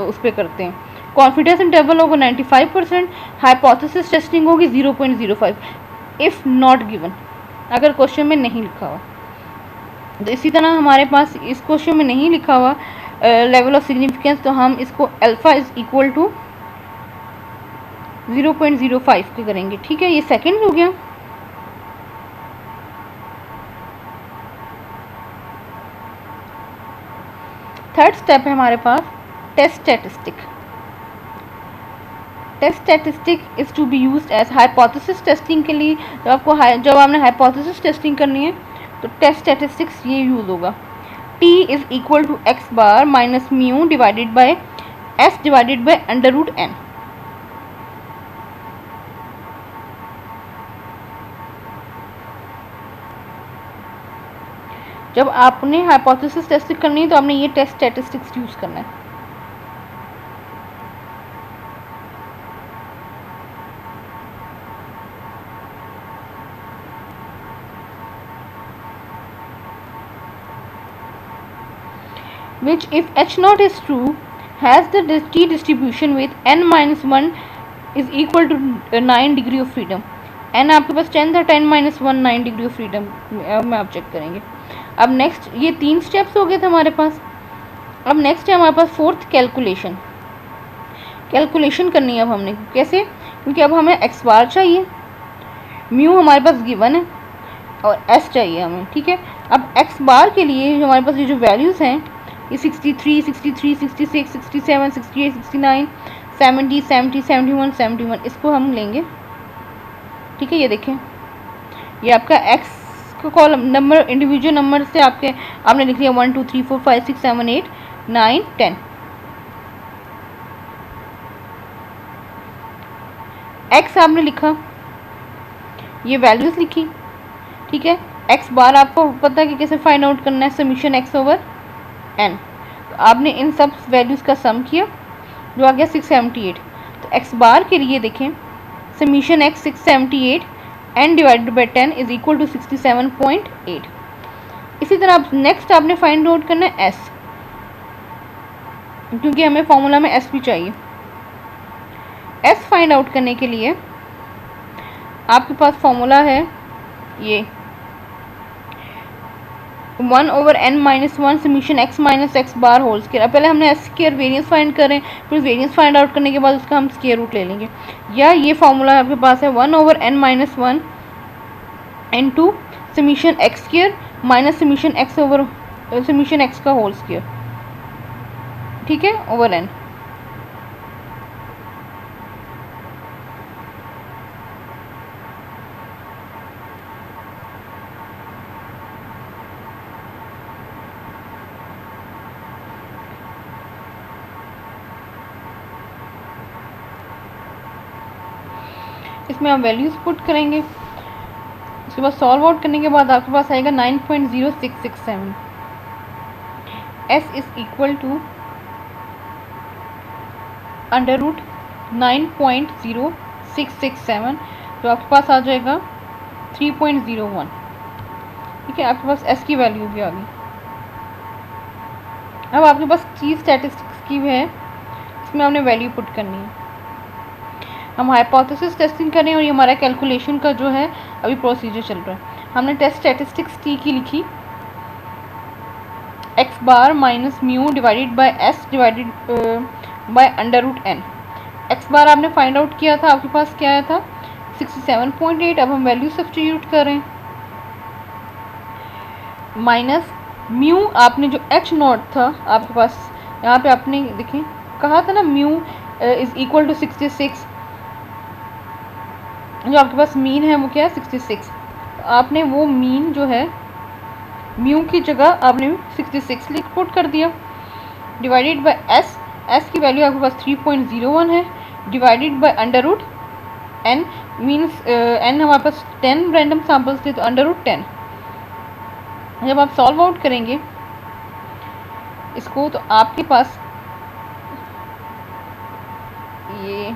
उस पर करते हैं। कॉन्फिडेंस इंटरवल होगा 95%, हाइपोथेसिस टेस्टिंग होगी 0.05 इफ़ नॉट गिवन, अगर क्वेश्चन में नहीं लिखा हुआ। तो इसी तरह हमारे पास इस क्वेश्चन में नहीं लिखा हुआ लेवल ऑफ सिग्निफिकेंस, तो हम इसको अल्फ़ा इज़ इक्वल टू 0.05 के करेंगे। ठीक है, ये सेकंड हो गया। थर्ड स्टेप है हमारे पास test statistic. Test statistic is to be used as hypothesis testing के लिए। जब आपने हाइपोथेसिस टेस्टिंग करनी है तो टेस्ट स्टैटिस्टिक्स ये यूज़ होगा। T is equal to X bar minus mu divided by S divided by under root n। जब आपने हाइपोथेसिस टेस्टिंग करनी है तो आपने ये टेस्ट स्टैटिस्टिक्स यूज़ करना है। Which if H0 is true has the T distribution with n minus 1 is equal to 9 degree of freedom. n आपके पास 10 था, 10 minus 1 9 डिग्री ऑफ फ्रीडम में आप चेक करेंगे। अब नेक्स्ट, ये 3 स्टेप्स हो गए थे हमारे पास। अब नेक्स्ट है हमारे पास फोर्थ कैलकुलेशन करनी है। अब हमने कैसे, क्योंकि अब हमें एक्स बार चाहिए, म्यू हमारे पास गिवन है और एस चाहिए हमें। ठीक है, अब एक्स बार के लिए हमारे पास ये जो वैल्यूज़ हैं, ये 63, 63, 66, 67, 68, 69, 70, 70, 71, 71, इसको हम लेंगे। ठीक है, ये देखें, ये आपका एक्स का कॉलम नंबर, इंडिविजुअल नंबर से आपने लिख लिया 1 2 3 4 5 6 7 8 9 10। एक्स आपने लिखा, ये वैल्यूज़ लिखी। ठीक है, एक्स बार आपको पता है कि कैसे फाइंड आउट करना है, समीशन एक्स ओवर एन। तो आपने इन सब वैल्यूज़ का सम किया जो आ गया 678। तो एक्स बार के लिए देखें, summation X 678 N divided by 10 is equal to 67.8। इसी तरह आप नेक्स्ट आपने फाइंड आउट करना है एस, क्योंकि हमें फॉर्मूला में एस भी चाहिए। एस फाइंड आउट करने के लिए आपके पास फॉर्मूला है ये 1 over n minus 1 summation x minus X bar whole square. अब पहले हमने एस स्केयर वेरिएंस फाइंड करें, फिर वेरिएंस फाइंड आउट करने के बाद उसका हम स्केयर रूट ले लेंगे। या ये फॉर्मूला आपके पास है 1 over n minus 1 into summation x square minus summation x over summation x का होल स्केयर। ठीक है, ओवर n। इसमें आप वैल्यूज़ पुट करेंगे। उसके बाद सॉल्व आउट करने के बाद आपके पास आएगा 9.0667। s is equal to under root 9.0667, तो आपके पास आ जाएगा 3.01। ठीक है, आपके पास s की वैल्यू भी आ गई। अब आपके पास चीज स्टैटिस्टिक्स की है, इसमें आपने वैल्यू पुट करनी है। हम हाइपोथेसिस टेस्टिंग करें और ये हमारा कैलकुलेशन का जो है अभी प्रोसीजर चल रहा है। हमने टेस्ट स्टैटिस्टिक्स टी की लिखी, X bar minus mu divided by S divided by under root N. X bar आपने फाइंड आउट किया था, आपके पास क्या आया था 67.8। अब हम वैल्यू सब्स्टिट्यूट करें, माइनस म्यू आपने जो एच नॉट था आपके पास, यहाँ पे आपने देखें कहा था ना म्यू इज इक्वल टू 66, जो आपके पास मीन है वो क्या है 66। आपने वो मीन जो है म्यू की जगह आपने 66 लिख पुट कर दिया, डिवाइडेड बाय एस। एस की वैल्यू आपके पास 3.01 है, divided by under root N, means N हमारे पास 10 रैंडम सैम्पल्स थे, तो अंडर रूट 10। जब आप सॉल्व आउट करेंगे इसको तो आपके पास ये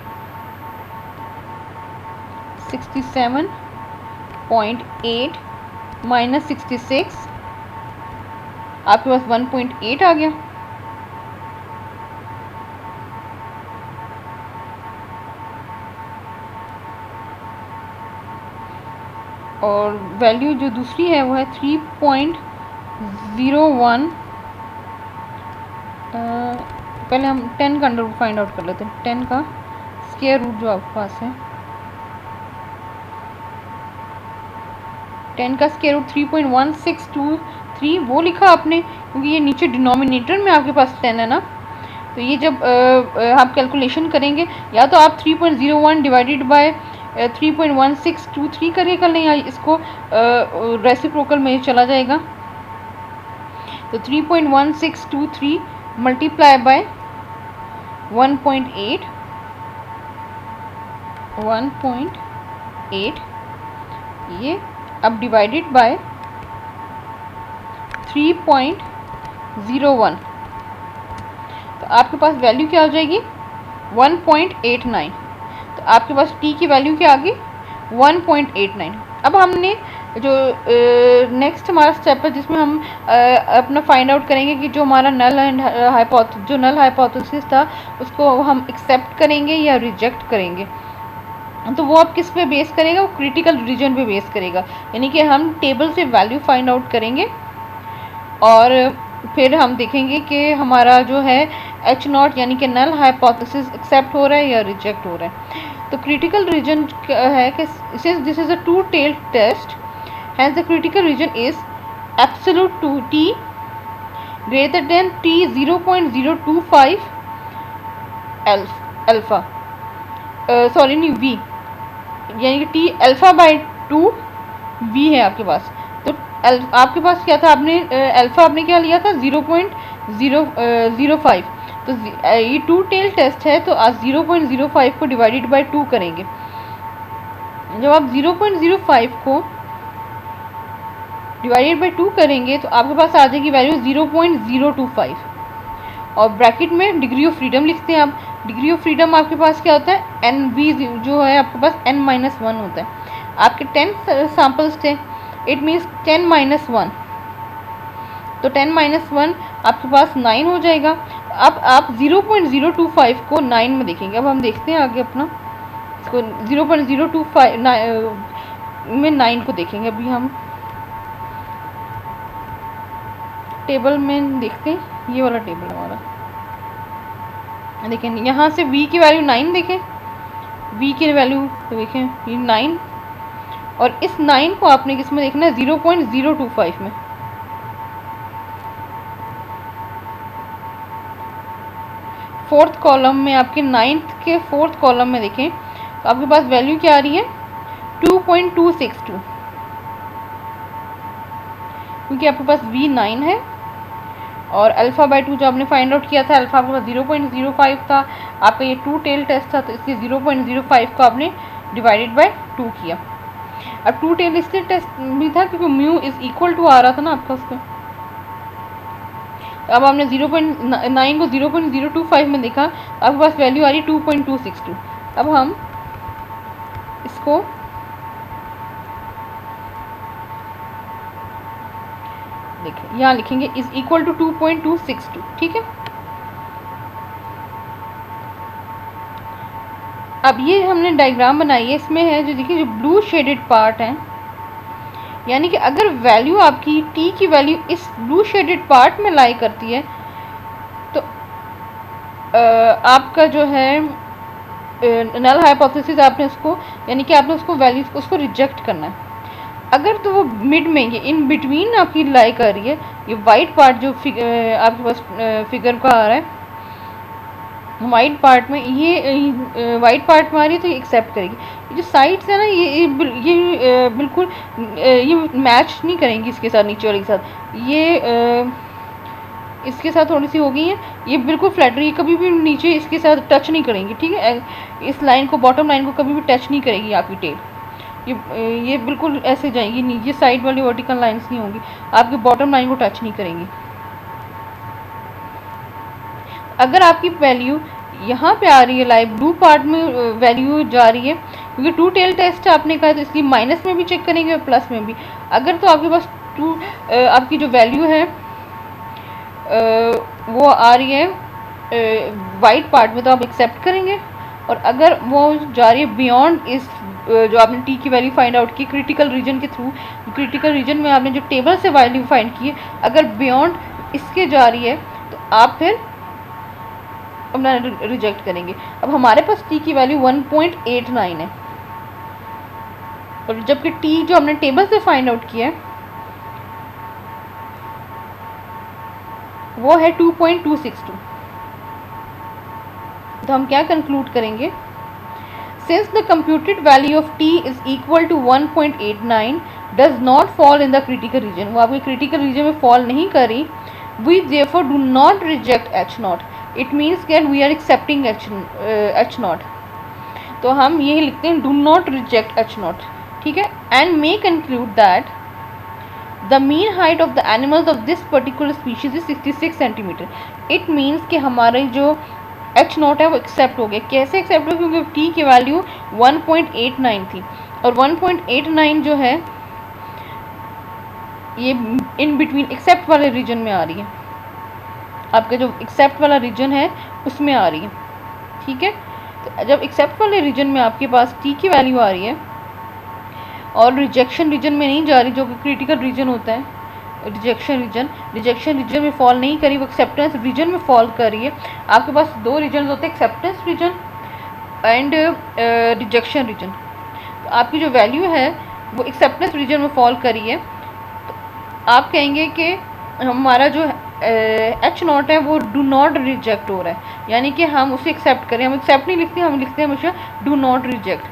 67.8 माइनस 66 आपके पास 1.8 आ गया। और वैल्यू जो दूसरी है वो है 3.01। पहले हम 10 का अंडर रूट फाइंड आउट कर लेते हैं। 10 का स्क्वायर रूट जो आपके पास है, 10 का स्क्वायर रूट 3.1623 वो लिखा आपने, क्योंकि ये नीचे डिनोमिनेटर में आपके पास 10 है ना। तो ये जब आप कैलकुलेशन करेंगे या तो आप 3.01 डिवाइडेड बाय 3.1623 करके कर लें, या इसको रेसिप्रोकल में चला जाएगा। तो 3.1623 मल्टीप्लाई बाय 1.8 ये अब डिवाइडेड बाय 3.01, तो आपके पास वैल्यू क्या हो जाएगी 1.89। तो आपके पास t की वैल्यू क्या आ गई 1.89। अब हमने जो नेक्स्ट हमारा स्टेप है जिसमें हम अपना फाइंड आउट करेंगे कि जो हमारा नल हाइपोथेसिस था उसको हम एक्सेप्ट करेंगे या रिजेक्ट करेंगे। तो वो आप किस पे बेस करेगा, वो क्रिटिकल रीजन पे बेस करेगा। यानी कि हम टेबल से वैल्यू फाइंड आउट करेंगे और फिर हम देखेंगे कि हमारा जो है एच नॉट यानी कि नल हाइपोथेसिस एक्सेप्ट हो रहा है या रिजेक्ट हो रहा है। तो क्रिटिकल रीजन है कि this is a two tail test, hence the critical region is absolute to T greater than T 0.025 alpha, sorry नहीं वी, यानी कि टी अल्फा बाई 2 वी है आपके पास। तो आपके पास क्या था, आपने अल्फा आपने क्या लिया था 0.005। तो ये टू टेल टेस्ट है, तो आप 0.05 को डिवाइडेड बाई 2 करेंगे। जब आप 0.05 को डिवाइडेड बाई 2 करेंगे तो आपके पास आ जाएगी वैल्यू 0.025 और ब्रैकेट में डिग्री ऑफ फ्रीडम लिखते हैं आप। डिग्री ऑफ फ्रीडम आपके पास क्या होता है एन वी, जो है आपके पास n-1 होता है। आपके 10 सैम्पल्स थे, इट मीन्स 10-1, तो 10-1 आपके पास 9 हो जाएगा। अब आप 0.025 को 9 में देखेंगे। अब हम देखते हैं आगे अपना इसको 0.025 में 9 को देखेंगे। अभी हम टेबल में देखते हैं, ये वाला टेबल हमारा देखें, यहाँ से v की वैल्यू 9 देखें, v की वैल्यू तो देखें ये 9, और इस 9 को आपने किस में देखना है 0.025 में। फोर्थ कॉलम में आपके 9th के फोर्थ कॉलम में देखें तो आपके पास वैल्यू क्या आ रही है 2.262, क्योंकि आपके पास v 9 है और अल्फा बाई 2 जो आपने फाइंड आउट किया था, अल्फा आपके पास 0.05 था। आपका ये टू टेल टेस्ट था, तो इसलिए 0.05 को आपने डिवाइडेड बाय 2 किया। अब टू टेल इसलिए टेस्ट भी था क्योंकि म्यू इज इक्वल टू आ रहा था ना आपका उसका। अब आपने 0.9 को 0.025 में देखा, आपके पास वैल्यू आ रही है 2.262। अब हम इसको देखें, यहाँ लिखेंगे इज इक्वल टू 2.262, ठीक है। अब ये हमने डायग्राम बनाई है, इसमें है जो देखिए जो ब्लू शेडेड पार्ट है, यानी कि अगर वैल्यू आपकी t की वैल्यू इस ब्लू शेडेड पार्ट में लाई करती है तो आपका जो है नल हाइपोथेसिस आपने उसको, यानी कि आपने उसको वैल्यू उसको रिजेक्ट करना है। अगर तो वो मिड में ये इन बिटवीन आपकी लाई कर रही है, ये वाइट पार्ट जो आपके पास फिगर का आ रहा है, वाइट पार्ट में ये वाइट पार्ट में आ रही है तो ये एक्सेप्ट करेगी। ये जो साइड्स है ना ये बिल्कुल ये मैच नहीं करेंगी इसके साथ, नीचे वाले के साथ ये इसके साथ थोड़ी सी हो गई है, ये बिल्कुल फ्लैट रही है, कभी भी नीचे इसके साथ टच नहीं करेंगी, ठीक है। इस लाइन को, बॉटम लाइन को कभी भी टच नहीं करेगी आपकी टेल, ये बिल्कुल ऐसे जाएंगी, नीचे साइड वाली वर्टिकल लाइंस नहीं होंगी, आपके बॉटम लाइन को टच नहीं करेंगी। अगर आपकी वैल्यू यहाँ पे आ रही है, लाइट ब्लू पार्ट में वैल्यू जा रही है, क्योंकि टू टेल टेस्ट आपने कहा तो इसलिए माइनस में भी चेक करेंगे और प्लस में भी। अगर तो आपके पास आपकी जो वैल्यू है वो आ रही है वाइट पार्ट में तो आप एक्सेप्ट करेंगे, और अगर वो जा रही है बियॉन्ड इस जो आपने टी की वैल्यू फाइंड आउट की क्रिटिकल रीजन के थ्रू, क्रिटिकल रीजन में आपने जो टेबल से वैल्यू फाइंड की है, अगर बियॉन्ड इसके जा रही है तो आप फिर अपना रिजेक्ट करेंगे। अब हमारे पास टी की वैल्यू 1.89 है, और जबकि टी जो हमने टेबल से फाइंड आउट किया है वो है 2.262। तो हम क्या कंक्लूड करेंगे, since the computed value of t is equal to 1.89 does not fall in the critical region, वो आपके क्रिटिकल रीजन में फॉल नहीं करी, we therefore do not reject h not, it means that we are accepting h not. तो हम यही लिखते हैं, do not reject h not, ठीक है। And may conclude that the mean height of the animals of this particular species is 66 centimetre. It means कि हमारी जो h नॉट है वो एक्सेप्ट हो गया। कैसे एक्सेप्ट हो, क्योंकि t की वैल्यू 1.89 थी, और 1.89 जो है ये इन बिटवीन एक्सेप्ट वाले रीजन में आ रही है, आपका जो एक्सेप्ट वाला रीजन है उसमें आ रही है, ठीक है। तो जब एक्सेप्ट वाले रीजन में आपके पास t की वैल्यू आ रही है और रिजेक्शन रीजन में नहीं जा रही, जो कि क्रिटिकल रीजन होता है, रिजेक्शन रीजन में फॉल नहीं करी, वो एक्सेप्टेंस रीजन में फॉल कर रही है। आपके पास दो रीजन होते हैं, acceptance region and rejection region. तो आपकी जो वैल्यू है वो एक्सेप्टेंस रीजन में फॉल करी है, तो आप कहेंगे कि हमारा जो h नॉट है वो डू नॉट रिजेक्ट हो रहा है, यानी कि हम उसे एक्सेप्ट करें। हम एक्सेप्ट नहीं लिखते, हम लिखते हैं हमेशा do not reject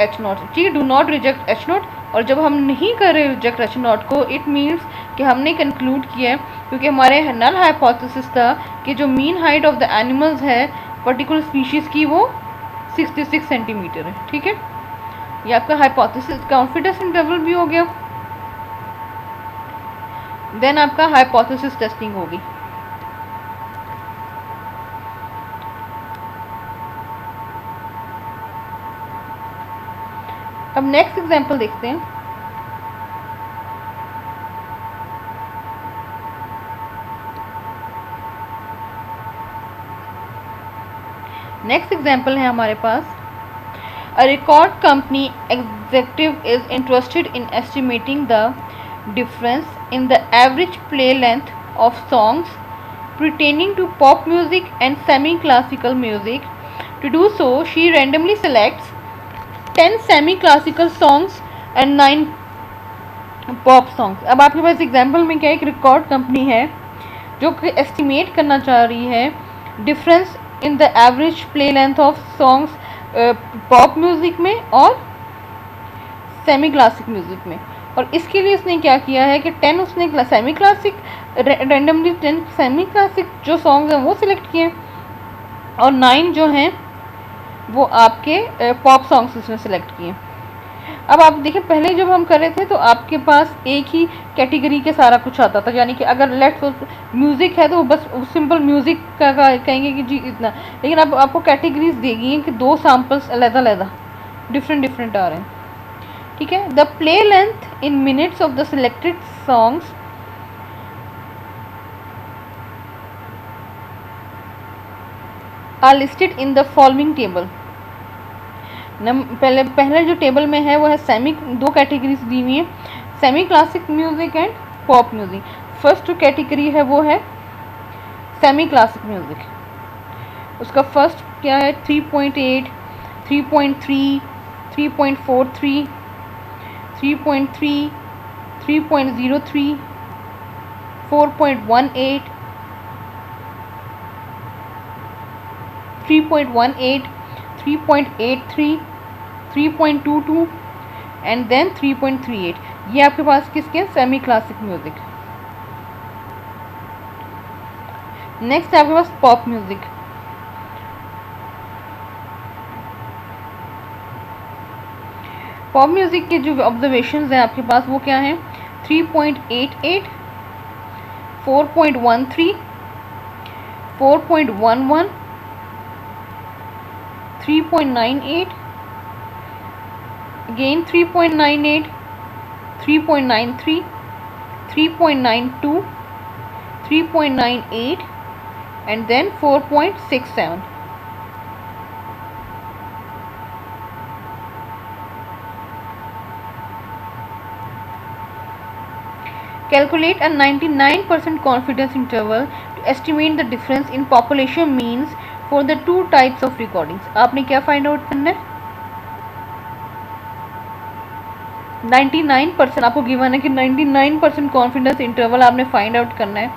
h not, ठीक है, do not reject h not. और जब हम नहीं कर रहे रिजेक्ट h नॉट को, इट मीन्स कि हमने कंक्लूड किया है, क्योंकि हमारे नल हाइपोथेसिस था कि जो mean height of the animals है पर्टिकुलर स्पीशीज़ की वो 66 सेंटीमीटर है, ठीक है। ये आपका हाइपोथेसिस कॉन्फिडेंस इंटरवल भी हो गया। देन आपका हाइपोथेसिस टेस्टिंग होगी। अब नेक्स्ट एग्जांपल देखते हैं। नेक्स्ट एग्जांपल है हमारे पास, a record company executive is interested in estimating the difference in the average play length of songs pertaining to pop music and semi-classical music. To do so, she randomly selects 10 semi-classical songs and 9 pop songs. अब आपके पास एग्जाम्पल में क्या, एक रिकॉर्ड कंपनी है जो कि एस्टिमेट करना चाह रही है difference in the average play length of songs pop music में और सेमी क्लासिक म्यूज़िक में। और इसके लिए उसने क्या किया है कि 10 उसने semi classic randomly 10 semi classic जो सॉन्ग्स हैं वो सिलेक्ट किए, और 9 जो हैं वो आपके पॉप सॉन्ग्स उसने सेलेक्ट किए। अब आप देखिए पहले जब हम कर रहे थे तो आपके पास एक ही कैटेगरी के सारा कुछ आता था, यानी कि अगर लेट्स म्यूज़िक है तो बस सिंपल म्यूज़िक का कहेंगे कि जी इतना, लेकिन अब आपको कैटेगरीज देगी हैं कि 2 सैम्पल्स अलग-अलग डिफरेंट आ रहे हैं। ठीक है, the play length in minutes of the selected songs are listed in the following table. पहले जो टेबल में है वो है सेमी, 2 कैटेगरीज दी हुई है, semi classic music and pop music. First category है वो है सेमी क्लासिक म्यूज़िक। उसका फर्स्ट क्या है 3.8, 3.3, 3.43, 3.3, 3.03, 4.18, 3.18, 3.83, 3.22 एंड देन 3.38। ये आपके पास किसके सेमी क्लासिक म्यूज़िक। नेक्स्ट है आपके पास पॉप म्यूज़िक। पॉप म्यूज़िक के जो ऑब्जर्वेशंस हैं आपके पास वो क्या हैं 3.88, 4.13, 4.11, 3.98, again 3.98, 3.93, 3.92, 3.98 and then 4.67. Calculate a 99% confidence interval to estimate the difference in population means for the 2 types of recordings. आपने क्या फाइंड आउट करना है 99%, आपको गिवन है कि 99% कॉन्फिडेंस इंटरवल आपने फाइंड आउट करना है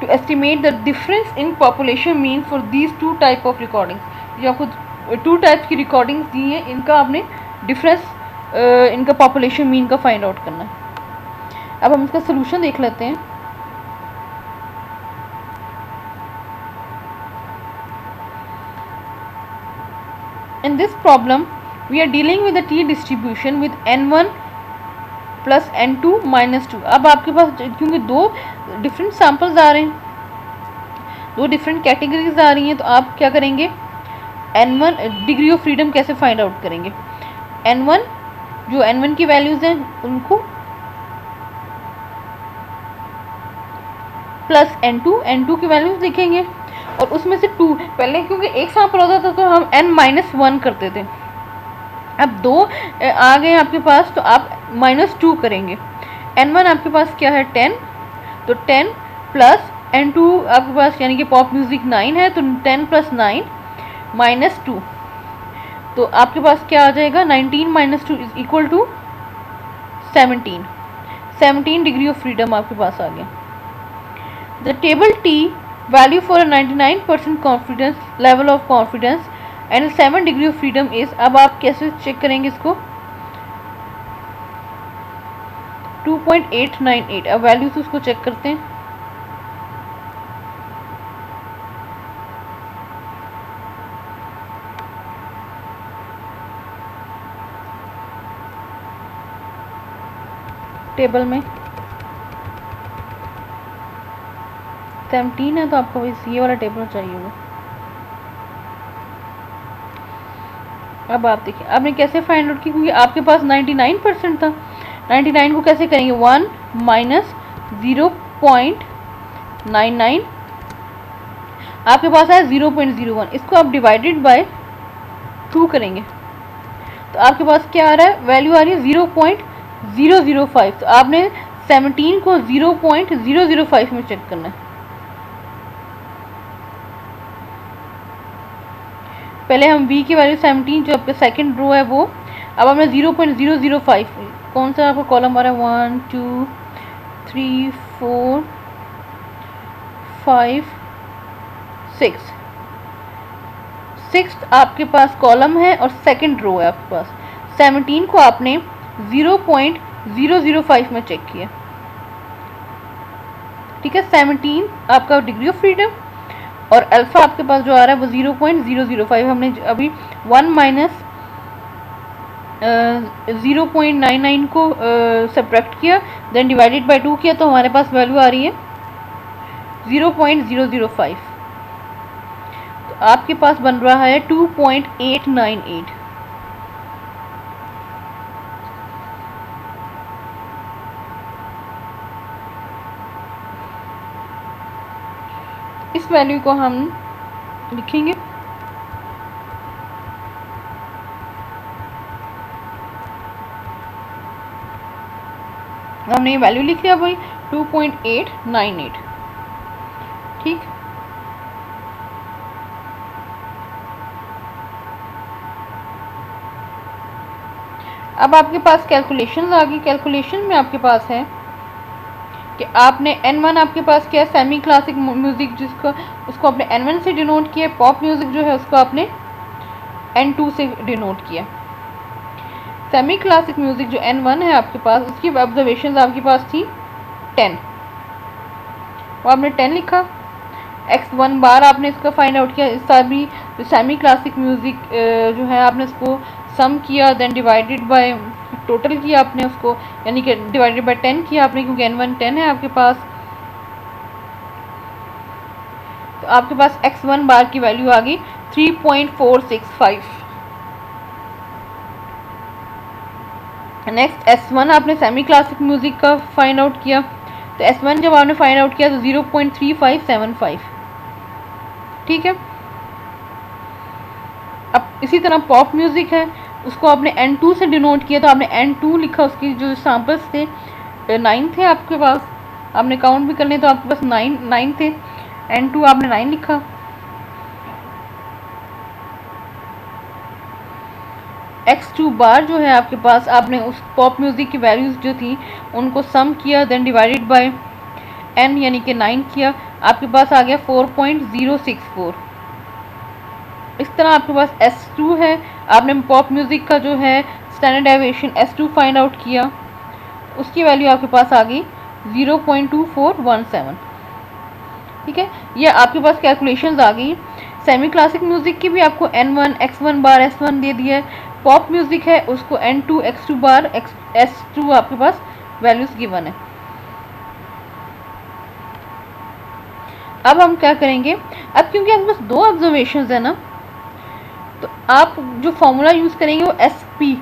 to estimate the difference in population mean for these 2 type of recordings. जो आपको 2 टाइप्स की रिकॉर्डिंग्स दी हैं इनका आपने डिफरेंस इनका पॉपुलेशन मीन का फाइंड आउट करना है। अब हम इसका सोल्यूशन देख लेते हैं। In this problem, we are dealing with the t distribution with n1 plus n2 minus 2। अब आपके पास क्योंकि 2 डिफरेंट सैम्पल्स आ रहे हैं, 2 डिफरेंट कैटेगरीज आ रही हैं, तो आप क्या करेंगे n1 डिग्री ऑफ फ्रीडम कैसे फाइंड आउट करेंगे। n1 जो n1 की वैल्यूज़ हैं उनको प्लस n2 की वैल्यूज लिखेंगे और उसमें से 2 पहले क्योंकि एक सैंपल होता था तो हम n-1 करते थे। अब 2 आ गए आपके पास तो आप -2 करेंगे। n1 आपके पास क्या है 10, तो 10 प्लस n2 आपके पास यानी कि पॉप म्यूज़िक 9 है तो 10 + 9 -2, तो आपके पास क्या आ जाएगा 19 - 2 = 17 डिग्री ऑफ फ्रीडम आपके पास आ गया। The table T value for a 99% confidence level of confidence and 7 degree of freedom is, अब आप कैसे चेक करेंगे इसको 2.898। अब वैल्यूज उसको चेक करते हैं। टेबल में 17 है तो आपको इस ये वाला टेबल चाहिए होगा। अब आप देखिए आपने कैसे फाइंड आउट की, क्योंकि आपके पास 99% था। 99 को कैसे करेंगे 1 - 0.99 आपके पास है 0.01, इसको आप डिवाइडेड बाय 2 करेंगे तो आपके पास क्या आ रहा है वैल्यू आ रही है 0.005। तो आपने 17 को 0.005 में चेक करना है। पहले हम v की वैल्यू 17 जो आपका सेकंड रो है वो, अब हमने 0.005 कौन सा आपका कॉलम आ रहा है 1 2 3 4 5 6 आपके पास कॉलम है और सेकंड रो है आपके पास। 17 को आपने 0.005 में चेक किया, ठीक है। 17 आपका डिग्री ऑफ फ्रीडम और अल्फा आपके पास जो आ रहा है वो 0.005 हमने अभी 1 माइनस 0.99 को सब्ट्रैक्ट किया, देन डिवाइडेड बाय 2 किया, तो हमारे पास वैल्यू आ रही है 0.005। तो आपके पास बन रहा है 2.898। इस वैल्यू को हम लिखेंगे, हमने ये वैल्यू लिख लिया भाई 2.898। ठीक, अब आपके पास कैलकुलेशन आ गई। कैलकुलेशन में आपके पास है कि आपने N1 आपके पास क्या है, सेमी क्लासिक म्यूजिक, जिसको उसको आपने N1 से डिनोट किया। पॉप म्यूजिक जो है उसको आपने N2 से डिनोट किया। सेमी क्लासिक म्यूजिक जो N1 है आपके पास, उसकी ऑब्जर्वेशन आपके पास थी 10, वो आपने 10 लिखा। x1 बार आपने इसका फाइंड आउट किया। इस सभी जो सेमी क्लासिक म्यूजिक जो है आपने इसको सम किया, देन डिवाइडेड बाय टोटल किया आपने उसको, यानी कि डिवाइडेड बाय 10 किया आपने, क्योंकि N1 10 है आपके पास। तो आपके पास x1 बार की वैल्यू आ गई 3.465। नेक्स्ट S1 आपने सेमी क्लासिक म्यूजिक का फाइंड आउट किया। तो S1 जब आपने फाइंड आउट किया तो 0.3575। ठीक है, अब इसी तरह पॉप म्यूजिक है, उसको आपने N2 से डिनोट किया, तो आपने N2 लिखा। उसकी जो सैम्पल्स थे 9 थे आपके पास, आपने काउंट भी करने तो आपके पास 9 थे। N2 आपने 9 लिखा। x2 बार जो है आपके पास, आपने उस पॉप म्यूजिक की वैल्यूज जो थी उनको सम किया, देन डिवाइडेड बाय n यानी कि 9 किया, आपके पास आ गया 4.064। इस तरह आपके पास S2 है, आपने पॉप म्यूजिक का जो है standard deviation S2 find out किया, उसकी वैल्यू आपके पास आ गई 0.2417। ठीक है, ये आपके पास कैलकुलेशंस आ गई। सेमी क्लासिक म्यूजिक की भी आपको N1 x1 बार S1 दे दिया है। पॉप म्यूजिक है, उसको N2 x2 बार S2 आपके पास वैल्यूज गिवन है। अब हम क्या करेंगे, अब क्योंकि आपके पास 2 ऑब्जर्वेशंस है ना, तो आप जो फॉर्मूला यूज करेंगे वो SP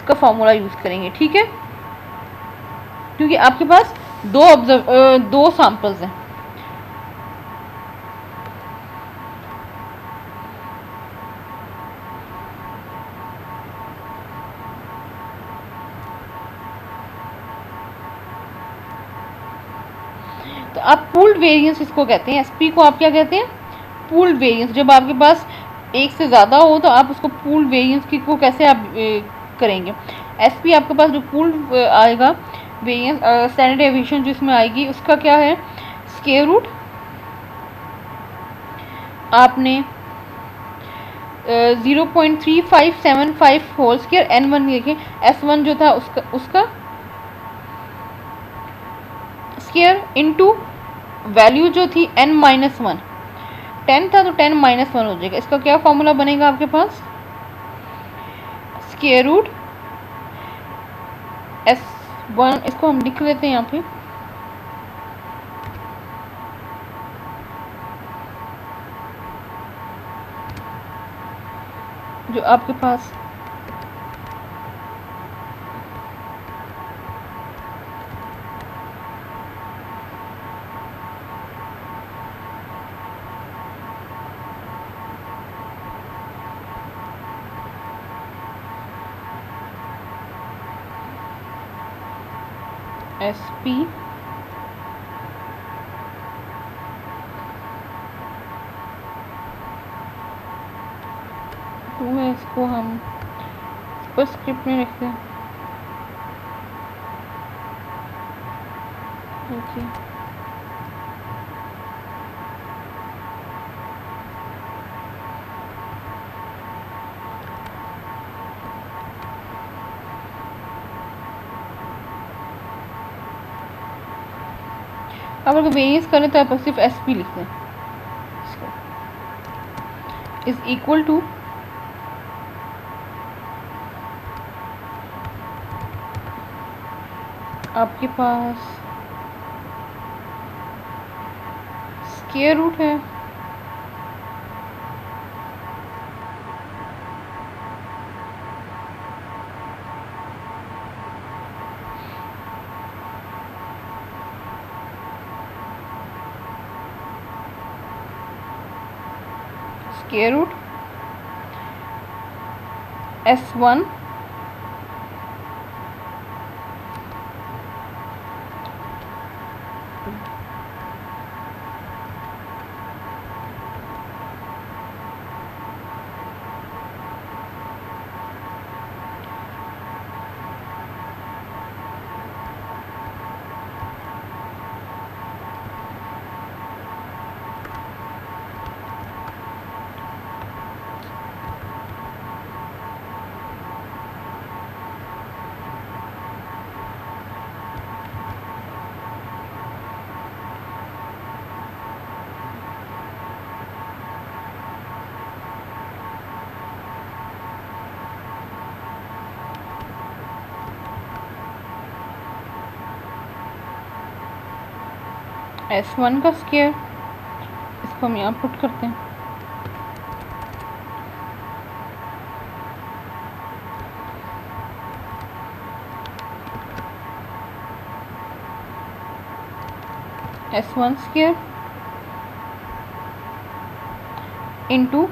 का फॉर्मूला यूज करेंगे। ठीक है, क्योंकि आपके पास 2 सैंपल्स हैं। तो आप पूल्ड वेरिएंस इसको कहते हैं। SP को आप क्या कहते हैं, पूल्ड वेरिएंस। जब आपके पास एक से ज़्यादा हो तो आप उसको पूल्ड वेरिएंस की को कैसे आप करेंगे। SP आपके पास जो पूल्ड आएगा वेरिएंस, स्टैंडर्ड डेविएशन जो इसमें आएगी, उसका क्या है, स्क्वायर रूट आपने 0.3575 होल स्क्वायर N1 देखें, S1 जो था उसका स्क्वायर इनटू वैल्यू जो थी n-1, 10 था तो 10-1 हो जाएगा। इसका क्या फॉर्मूला बनेगा आपके पास, स्क्वायर रूट S1, इसको हम लिख लेते हैं यहाँ पे, जो आपके पास SP तो है, इसको हम सुपर स्क्रिप्ट में रखते हैं। ओके, अब अगर वेरिएंस करें तो आप सिर्फ SP लिखते हैं। इज इक्वल टू आपके पास स्क्वायर रूट है, स्क्वायर रूट S1 S1 का स्क्वायर, इसको हम यहाँ पुट करते हैं, S1 स्क्वायर इंटू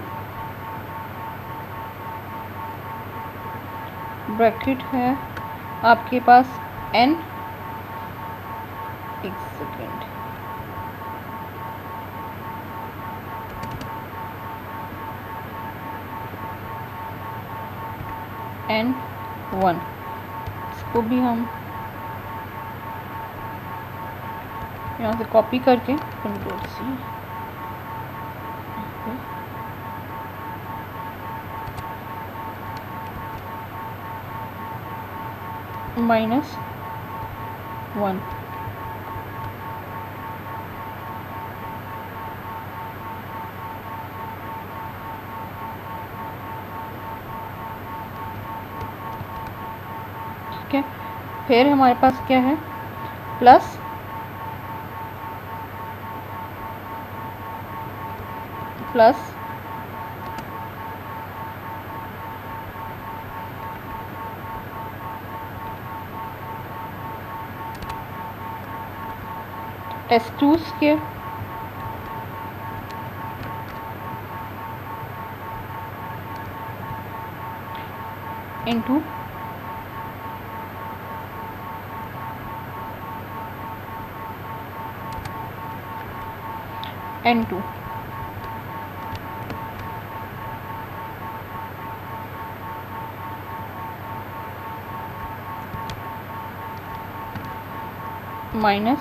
ब्रैकेट है आपके पास n, एक सेकेंड, N1, इसको भी हम यहाँ से कॉपी करके Ctrl+C -1, ठीक है। फिर हमारे पास क्या है, plus S2 square into N2, -1,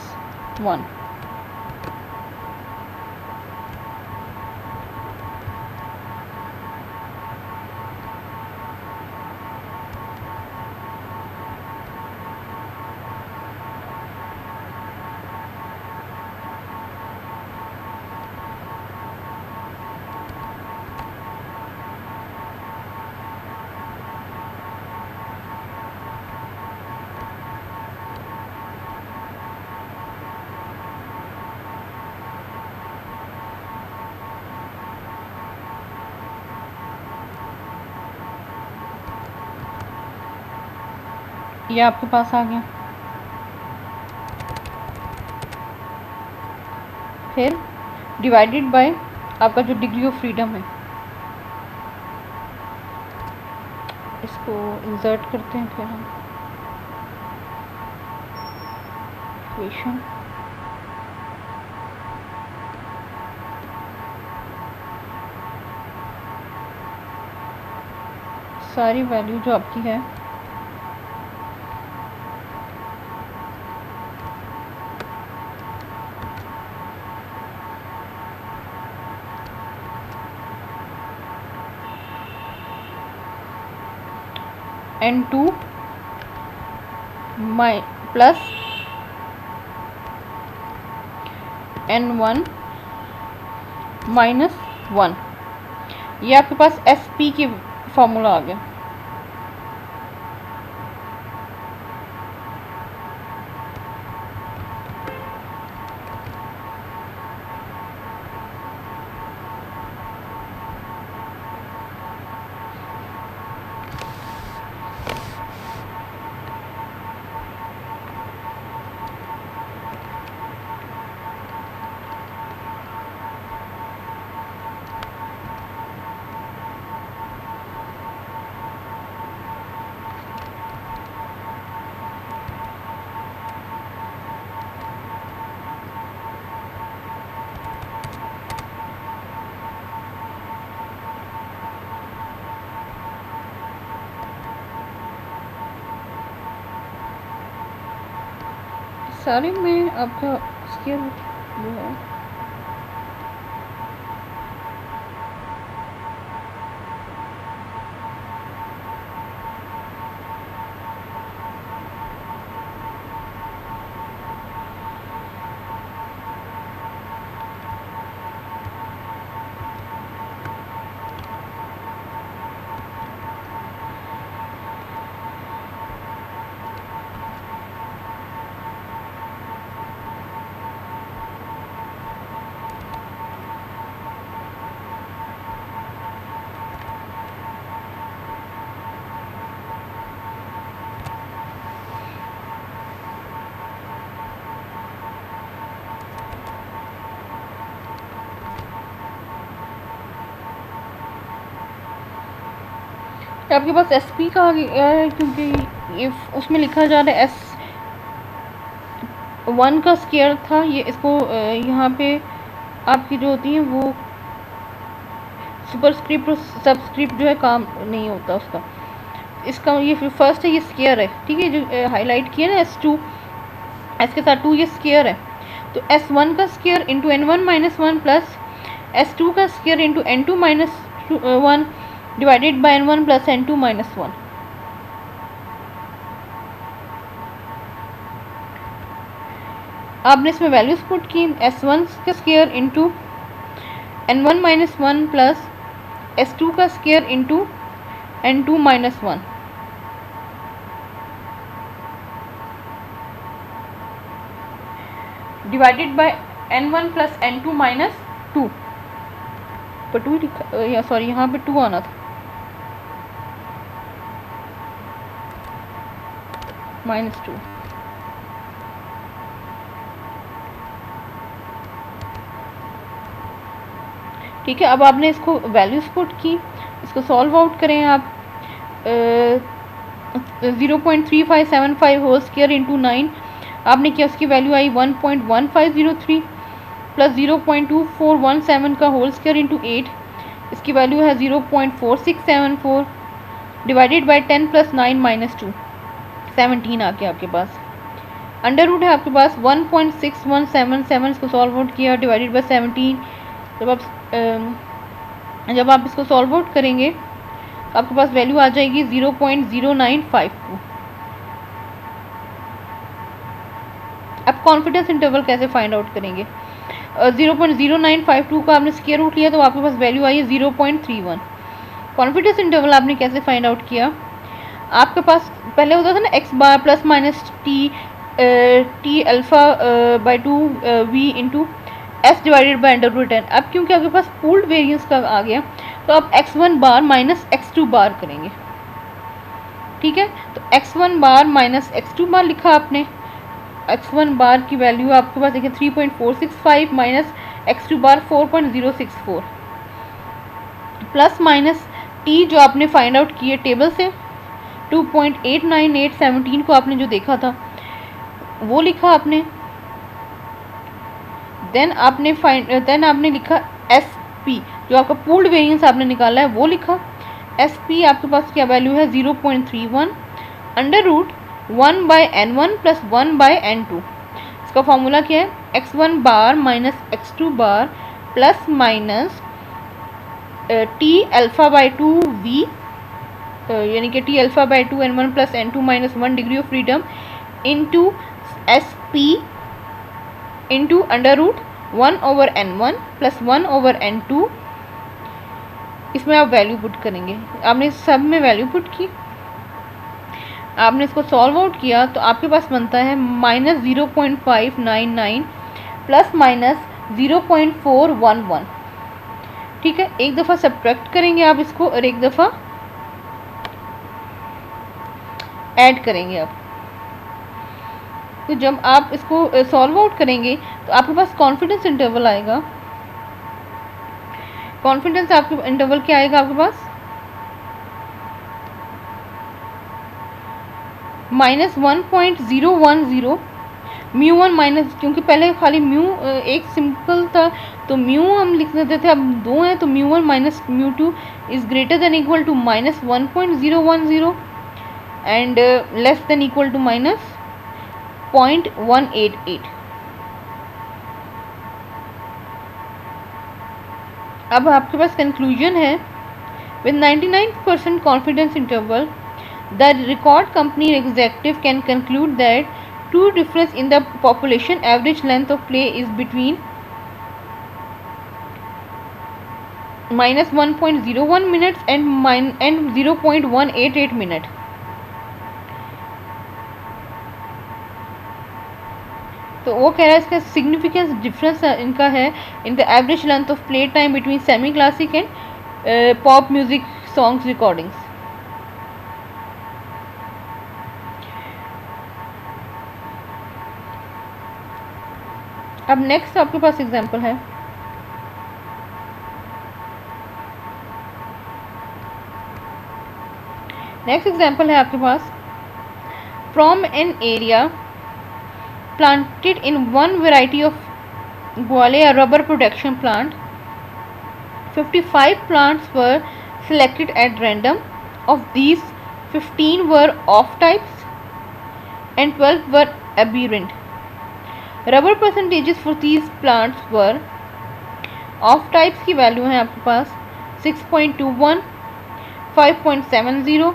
ये आपके पास आ गया। फिर डिवाइडेड बाय आपका जो डिग्री ऑफ फ्रीडम है, इसको इंसर्ट करते हैं फिर हम इक्वेशन, सारी वैल्यू जो आपकी है N2 प्लस N1 -1, ये आपके पास SP की फॉर्मूला आ गया। सारे में आपका स्केयर जो है आपके पास एस पी का आ गया है, क्योंकि ये उसमें लिखा जा रहा है एस वन का स्केयर था। ये इसको यहाँ पे आपकी जो होती है वो सुपरस्क्रिप्ट और सबस्क्रिप्ट जो है काम नहीं होता उसका। इसका ये फर्स्ट है, ये स्केयर है, ठीक है, जो हाईलाइट किया ना S2, एस के साथ 2, ये स्केयर है। तो S1 का square into N1 minus 1 plus S2 का square into N2 minus 1 divided by N1 plus N2 minus 1। आपने इसमें वैल्यूज पुट की, S1 का square into N1 minus 1 plus S2 का square into N2 minus 1 divided by N1 plus N2 minus 2। पर 2 लिखा, या सॉरी यहाँ पे 2 आना था, माइनस 2। ठीक है, अब आपने इसको वैल्यूज पुट की, इसको सॉल्व आउट करें आप। 0.3575 होल स्क्वायर इंटू 9 आपने किया, उसकी वैल्यू आई 1.1503 प्लस 0.2417 का होल स्क्वायर इंटू 8, इसकी वैल्यू है 0.4674 डिवाइडेड बाय 10 प्लस 9 माइनस 2, 17 आके आपके पास। अंडर रूट है आपके पास 1.6177, इसको सॉल्व आउट किया डिवाइडेड बाय 17। जब आप इसको सॉल्व आउट करेंगे तो आपके पास वैल्यू आ जाएगी 0.0952। अब कॉन्फिडेंस इंटरवल कैसे फाइंड आउट करेंगे? 0.0952 का आपने स्क्वायर रूट लिया तो आपके पास वैल्यू आई है 0.31। कॉन्फिडेंस इंटरवल आपने कैसे फाइंड आउट किया? आपके पास पहले होता था ना x bar plus minus T alpha by 2 v into S divided by under root n। अब क्योंकि आपके पास पूल्ड वेरिएंस का आ गया तो आप x1 बार माइनस x2 बार करेंगे, ठीक है। तो x1 बार माइनस x2 बार लिखा आपने, x1 बार की वैल्यू आपके पास देखिए 3.465 माइनस x2 बार 4.064 प्लस माइनस t जो आपने फाइंड आउट किए टेबल से 2.89817 को आपने जो देखा था वो लिखा आपने। देन आपने लिखा SP जो आपका पूल्ड वेरिएंस आपने निकाला है वो लिखा। SP आपके पास क्या वैल्यू है 0.31 under root 1 by N1 plus 1 by N2। इसका फॉर्मूला क्या है? x1 bar minus x2 bar plus minus t alpha by 2 v यानी कि t alpha by 2 N1 plus N2 minus 1 degree of freedom into SP into under root 1 over N1 plus 1 over N2। इसमें आप वैल्यू पुट करेंगे, आपने सब में वैल्यू पुट की, आपने इसको सॉल्व आउट किया तो आपके पास बनता है माइनस 0.599 प्लस माइनस 0.411। ठीक है, एक दफ़ा सब्ट्रैक्ट करेंगे आप इसको और एक दफ़ा ऐड करेंगे आप। तो जब आप इसको सॉल्व आउट करेंगे तो आपके पास कॉन्फिडेंस इंटरवल आएगा। कॉन्फिडेंस आपके इंटरवल क्या आएगा आपके पास? माइनस 1.010 म्यू 1 माइनस, क्योंकि पहले खाली म्यू एक सिंपल था तो म्यू हम लिख देते थे, अब दो हैं तो mu 1 minus mu 2 is greater than equal to minus 1.010 and less than equal to minus 0.188। अब आपके पास कंक्लूजन है, with 99% confidence interval the record company executive can conclude that true difference in the population average length of play is between -1.01 minutes and 0.188 minute। तो वो कह रहा है इसका सिग्निफिकेंस डिफरेंस इनका है in the average length of play time between semi classic and pop music songs recordings. अब नेक्स्ट आपके पास एग्जांपल है, नेक्स्ट एग्जांपल है आपके पास, from an area planted in one variety of guale a rubber production plant, 55 plants were selected at random. Of these 15 were off types and 12 were aberrant. Rubber percentages for these plants were, off types की वैल्यू है आपके पास 6.21, 5.70,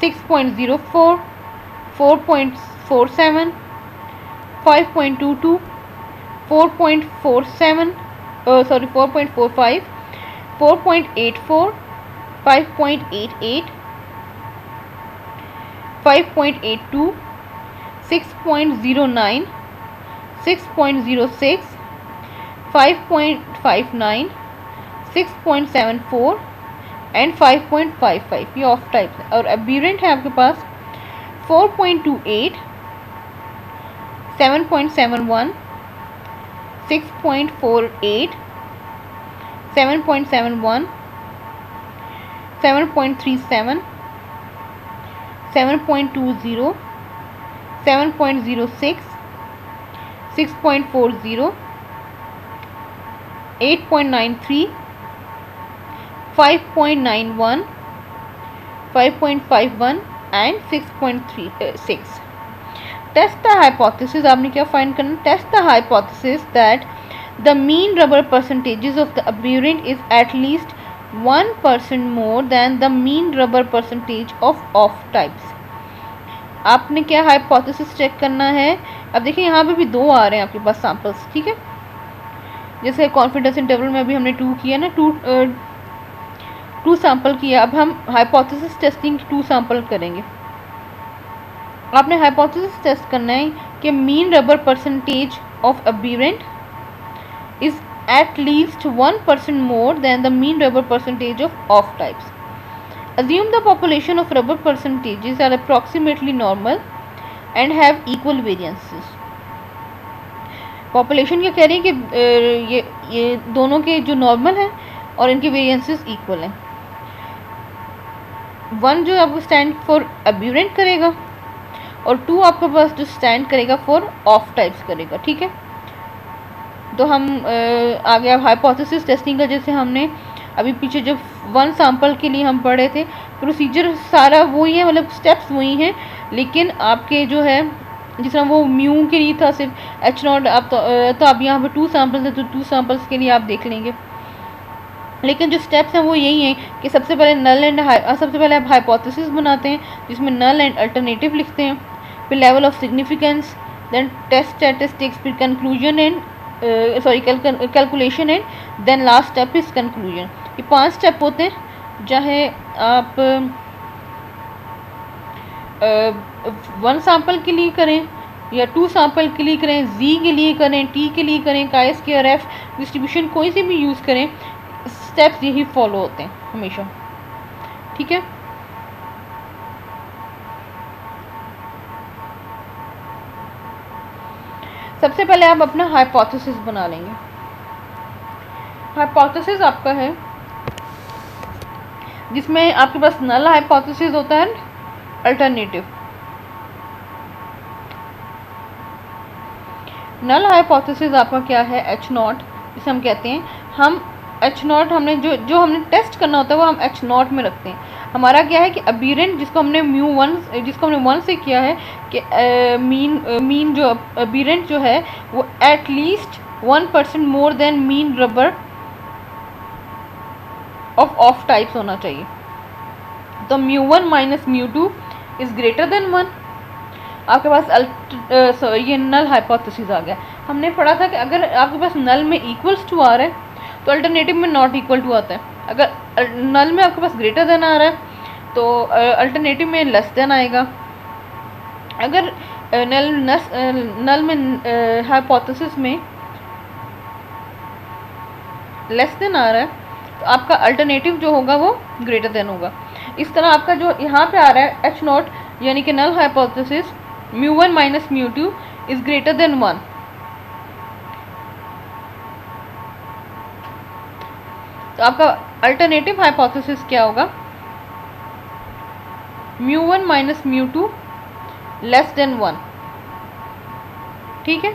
6.04, 4.47, 5.22, 4.47, 4.45, 4.84, 5.88, 5.82, 6.09, 6.06, 5.59, 6.74 एंड 5.55 ये ऑफ टाइप है। और एबेरेंट है आपके पास 4.28, 7.71, 6.48, 7.71, 7.37, 7.20, 7.06, 6.40, 8.93, 5.91, 5.51 एंड 6.36। टेस्ट द हाइपोथेसिस, आपने क्या फाइंड करना, test the hypothesis that the mean rubber percentages of the aberrant is at least 1% more than the mean rubber percentage of types. आपने क्या हाइपोथेसिस चेक करना है। अब देखिए यहाँ पे भी दो आ रहे हैं आपके पास सैम्पल्स, ठीक है, जैसे कॉन्फिडेंस इंटरवल में अभी हमने 2 किया ना, 2 सैंपल किया। अब हम हाइपोथेसिस टेस्टिंग 2 सैंपल करेंगे। आपने हाइपोथेसिस टेस्ट करना है कि mean rubber percentage of aberrant is at least 1% more than the mean rubber percentage of types. Assume the population of rubber percentages are approximately normal and have equal variances। Population क्या कह रही है कि ये दोनों के जो नॉर्मल हैं और इनके वेरिएंसेस इक्वल हैं। 1 जो आपको स्टैंड फॉर अबेरेंट करेगा और 2 आपके पास जो स्टैंड करेगा फॉर ऑफ टाइप्स करेगा, ठीक है। तो हम आगे अब हाइपोथेसिस टेस्टिंग का, जैसे हमने अभी पीछे जब 1 सैंपल के लिए हम पढ़े थे, प्रोसीजर सारा वही है, मतलब स्टेप्स वही हैं, लेकिन आपके जो है जिस तरह वो म्यू के लिए था सिर्फ H0, आप तो आप यहाँ पे 2 सैंपल्स हैं तो 2 सैंपल्स के लिए आप देख लेंगे, लेकिन जो स्टेप्स हैं वो यही हैं कि सबसे पहले नल एंड सबसे पहले आप हाइपोथेसिस बनाते हैं जिसमें नल एंड अल्टरनेटिव लिखते हैं, फिर level of significance, then test statistics, फिर conclusion and calculation and then last step is conclusion. ये 5 स्टेप होते हैं, चाहे आप 1 सैंपल के लिए करें या 2 सैंपल के लिए करें, Z के लिए करें, T के लिए करें, chi-square F डिस्ट्रीब्यूशन कोई से भी यूज़ करें, स्टेप्स यही फॉलो होते हैं हमेशा, ठीक है। सबसे पहले आप अपना हाइपोथेसिस बना लेंगे। हाइपोथेसिस आपका है जिसमें आपके पास नल हाइपोथेसिस होता है, अल्टरनेटिव। नल हाइपोथेसिस आपका क्या है, H0, जिसे हम कहते हैं हम एच नॉट हमने जो हमने टेस्ट करना होता है वो हम एच नॉट में रखते हैं। हमारा क्या है कि अबीरेंट जिसको हमने जिसको हमने 1 से किया है कि मीन जो अबीरेंट जो है वो at least 1% more then mean rubber of types होना चाहिए। तो μ1 माइनस μ2 इज ग्रेटर देन 1। आपके पास ये नल हाइपोथेसिस आ गया। हमने पढ़ा था कि अगर आपके पास नल में इक्वल्स टू आ रहा है तो अल्टरनेटिव में नॉट इक्वल टू आता है। अगर नल में आपके पास ग्रेटर देन आ रहा है तो अल्टरनेटिव में लेस देन आएगा। अगर नल में हाइपोथेसिस में लेस देन आ रहा है तो आपका अल्टरनेटिव जो होगा वो ग्रेटर देन होगा। इस तरह आपका जो यहाँ पे आ रहा है एच नॉट यानी कि null hypothesis μ1 minus μ2 is greater than 1। तो आपका अल्टरनेटिव हाइपोथेसिस क्या होगा? μ1 माइनस μ2 लेस देन 1। ठीक है,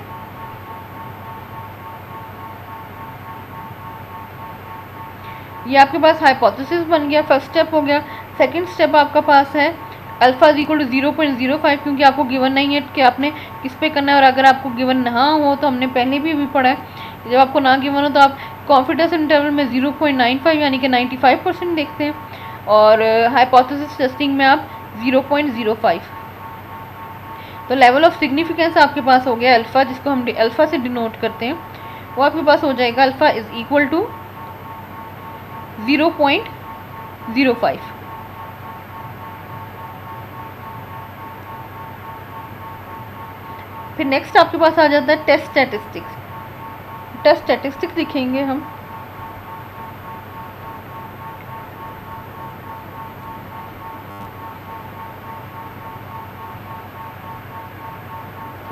ये आपके पास हाइपोथेसिस बन गया, फर्स्ट स्टेप हो गया। सेकंड स्टेप आपका पास है अल्फा इज इक्वल टू 0.05, क्योंकि आपको गिवन नहीं है कि आपने किस पे करना है। और अगर आपको गिवन ना हो तो हमने पहले भी पढ़ा है, जब आपको ना गिवन हो तो आप कॉन्फिडेंस इंटरवल में 0.95 यानी कि 95% देखते हैं, और हाइपोथेसिस टेस्टिंग में आप 0.05। तो लेवल ऑफ सिग्निफिकेंस आपके पास हो गया अल्फ़ा, जिसको हम अल्फ़ा से डिनोट करते हैं, वो आपके पास हो जाएगा अल्फ़ा इज इक्वल टू 0.05। फिर नेक्स्ट आपके पास आ जाता है टेस्ट स्टैटिस्टिक्स। टेस्ट स्टैटिस्टिक्स लिखेंगे हम।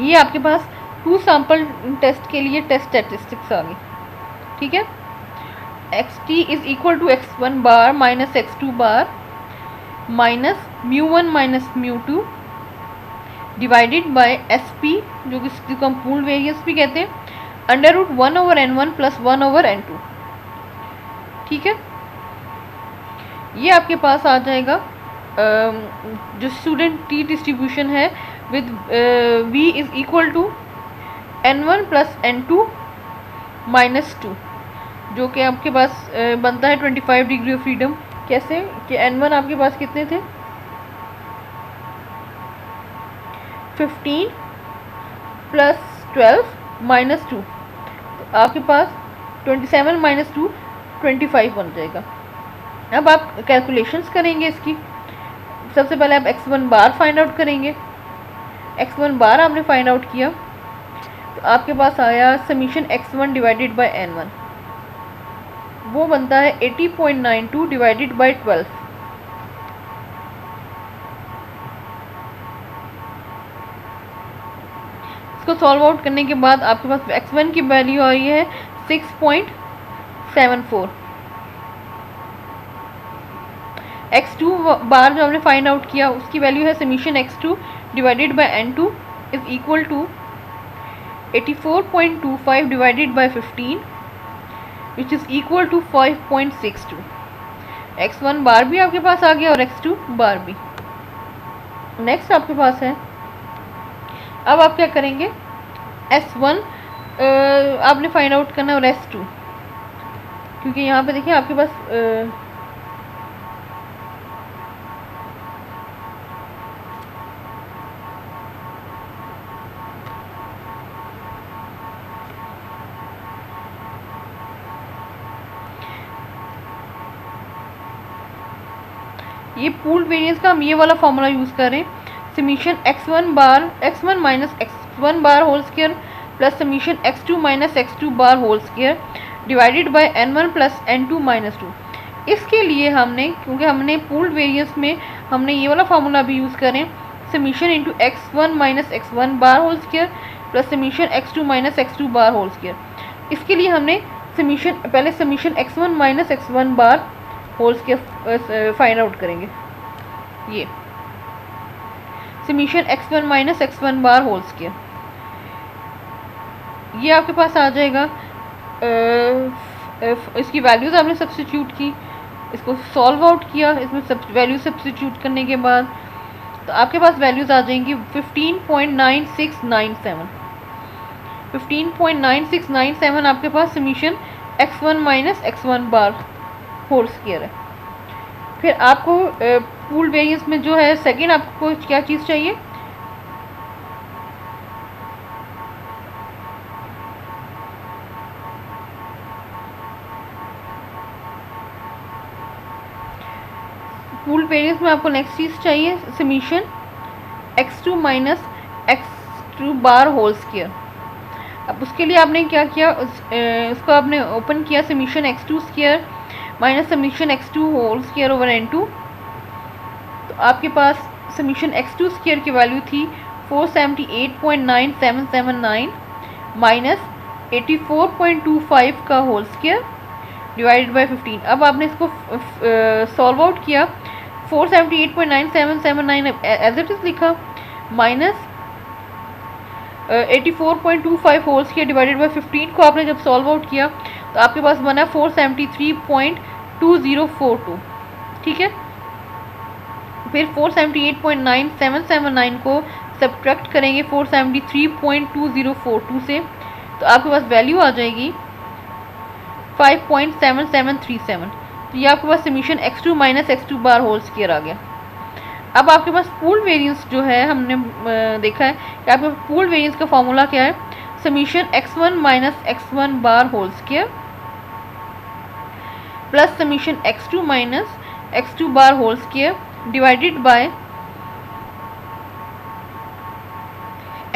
ये आपके पास 2 सैंपल टेस्ट के लिए टेस्ट स्टैटिस्टिक्स आ गई। ठीक है, xt is equal to x1 bar minus x2 bar minus μ1 minus μ2 divided by sp, जो कि जिसको हम पूल वेरिएंस भी कहते हैं, under root 1/n1 plus 1/n2। ठीक है, ये आपके पास आ जाएगा जो स्टूडेंट टी डिस्ट्रीब्यूशन है with v is equal to n1 plus n2 minus 2, जो कि आपके पास बनता है 25 डिग्री ऑफ फ्रीडम। कैसे कि n1 आपके पास कितने थे? 15 प्लस 12 माइनस 2, तो आपके पास 27 माइनस 2 25 बन जाएगा। अब आप कैलकुलेशंस करेंगे इसकी। सबसे पहले आप x1 बार फाइंड आउट करेंगे। x1 बार आपने फाइंड आउट किया तो आपके पास आया summation x1 divided by n1, वो बनता है 80.92 डिवाइडेड बाय 12। इसको सॉल्व आउट करने के बाद आपके पास x1 की वैल्यू आ रही है 6.74। x2 बार जो हमने फाइंड आउट किया उसकी वैल्यू है summation x2 divided by n2 is equal to 84.25 divided by 15 which is equal to 5.62। x1 bar भी आपके पास आ गया और x2 बार भी। नेक्स्ट आपके पास है, अब आप क्या करेंगे, S1 आपने फाइंड आउट करना है और S2, क्योंकि यहाँ पे देखिए आपके पास ये पूल्ड वेरिएंस का हम ये वाला फॉर्मूला यूज़ करें, summation x1 minus x1 bar whole square plus summation x2 minus x2 bar whole square divided by n1 plus n2 minus 2। इसके लिए हमने, क्योंकि हमने पूल्ड वेरिएंस में हमने ये वाला फार्मूला भी यूज़ करें, summation into x1 minus x1 bar whole square plus summation x2 minus x2 bar whole square. इसके लिए हमने पहले summation x1 minus x1 bar whole square find out करेंगे। ये summation x1 minus x1 bar whole square, ये आपके पास आ जाएगा इसकी वैल्यूज़ आपने सब्स्टिट्यूट की, इसको सॉल्व आउट किया, इसमें वैल्यू सब्स्टिट्यूट करने के बाद तो आपके पास वैल्यूज़ आ जाएंगी 15.9697। 15.9697 आपके पास summation x1 minus x1 bar whole square है। फिर आपको पूल वेरिएंस में जो है सेकंड आपको क्या चीज़ चाहिए, पूल वेरिएंस में आपको नेक्स्ट चीज़ चाहिए summation x2 minus x2 bar whole square. अब उसके लिए आपने क्या किया, उसको आपने ओपन किया summation x2 square minus summation x2 whole square over n2। तो आपके पास समीशन x2 स्क्वायर की वैल्यू थी 478.9779 माइनस 84.25 का होल स्क्वायर डिवाइडेड बाय 15। अब आपने इसको सॉल्व आउट किया, 478.9779 एज इट इज़ लिखा minus 84.25 whole square divided by 15 को आपने जब सॉल्व आउट किया तो आपके पास बना 473.2042। ठीक है, फिर 478.9779 को सब्ट्रैक्ट करेंगे 473.2042 से तो आपके पास वैल्यू आ जाएगी 5.7737। तो ये आपके पास summation x2 minus x2 bar whole square आ गया। अब आपके पास पूल वेरिएंस जो है हमने देखा है कि आपके पूल वेरिएंस का फॉर्मूला क्या है, summation x1 minus x1 bar whole square plus summation x2 minus x2 bar whole square divided by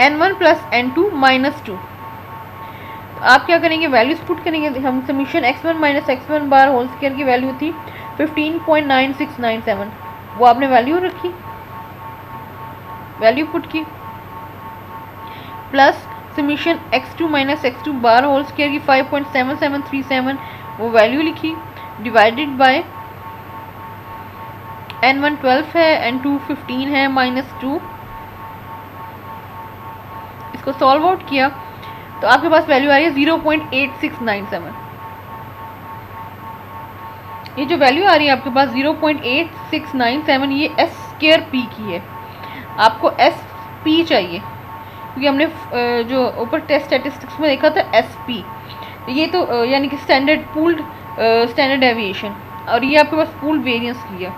n1 plus n2 minus 2। आप क्या करेंगे, वैल्यूज पुट करेंगे। हम summation x1 minus x1 bar whole square की वैल्यू थी 15.9697, वो आपने वैल्यू रखी, वैल्यू पुट की, plus summation x2 minus x2 bar whole square की 5.7737 वो वैल्यू लिखी, डिवाइडेड बाय n1 12 है, n2 15 है, माइनस 2। इसको सॉल्व आउट किया तो आपके पास वैल्यू आ रही है 0.8697। ये जो वैल्यू आ रही है आपके पास 0.8697 ये एस स्क्वायर पी की है। आपको एस पी चाहिए क्योंकि हमने जो ऊपर टेस्ट स्टैटिस्टिक्स में देखा था एस पी, ये तो यानी कि स्टैंडर्ड पूल्ड स्टैंडर्ड डेविएशन, और ये आपके पास पूल वेरिएंस की है।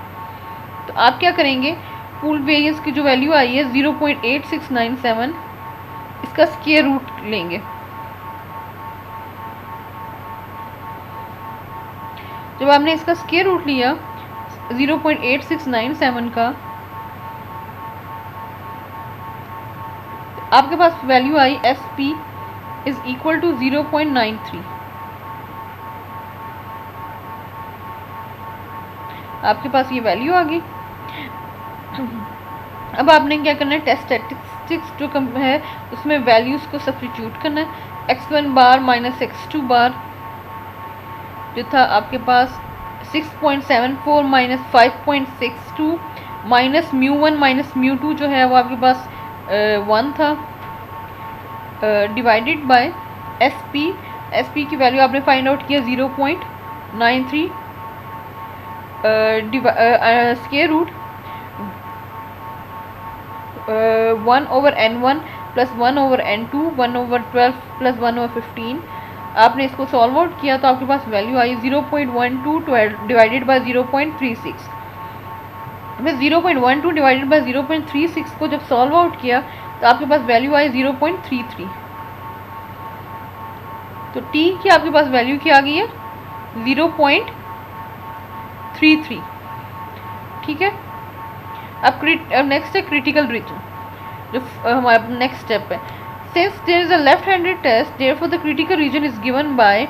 तो आप क्या करेंगे, पूल वेरिएंस की जो वैल्यू आई है 0.8697 इसका स्क्वायर रूट लेंगे। जब आपने इसका स्क्वायर रूट लिया 0.8697 का, आपके पास वैल्यू आई S P is equal to 0.93। आपके पास ये वैल्यू आ गई। अब आपने क्या करना है, टेस्ट स्टैटिस्टिक्स जो है उसमें वैल्यूज़ को सब्स्टिट्यूट करना है। x1 बार माइनस x2 बार जो था आपके पास 6.74 माइनस 5.62 माइनस μ1 माइनस μ2 जो है वो आपके पास 1 था, डिवाइडेड बाय एस पी की वैल्यू आपने फाइंड आउट किया 0.93, square root 1 over n1 plus 1 over n2 1 over 12 plus 1 over 15। आपने इसको सॉल्व आउट किया तो आपके पास वैल्यू आई 0.12 डिवाइडेड बाय 0.36। फिर 0.12 डिवाइडेड बाय 0.36 को जब सॉल्व आउट किया तो आपके पास वैल्यू आई 0.33। तो t की आपके पास वैल्यू क्या आ गई है 0.33। ठीक है, अब नेक्स्ट है क्रिटिकल रीजन, जो हमारा नेक्स्ट स्टेप है। Since there is a left handed test therefore the critical region is given by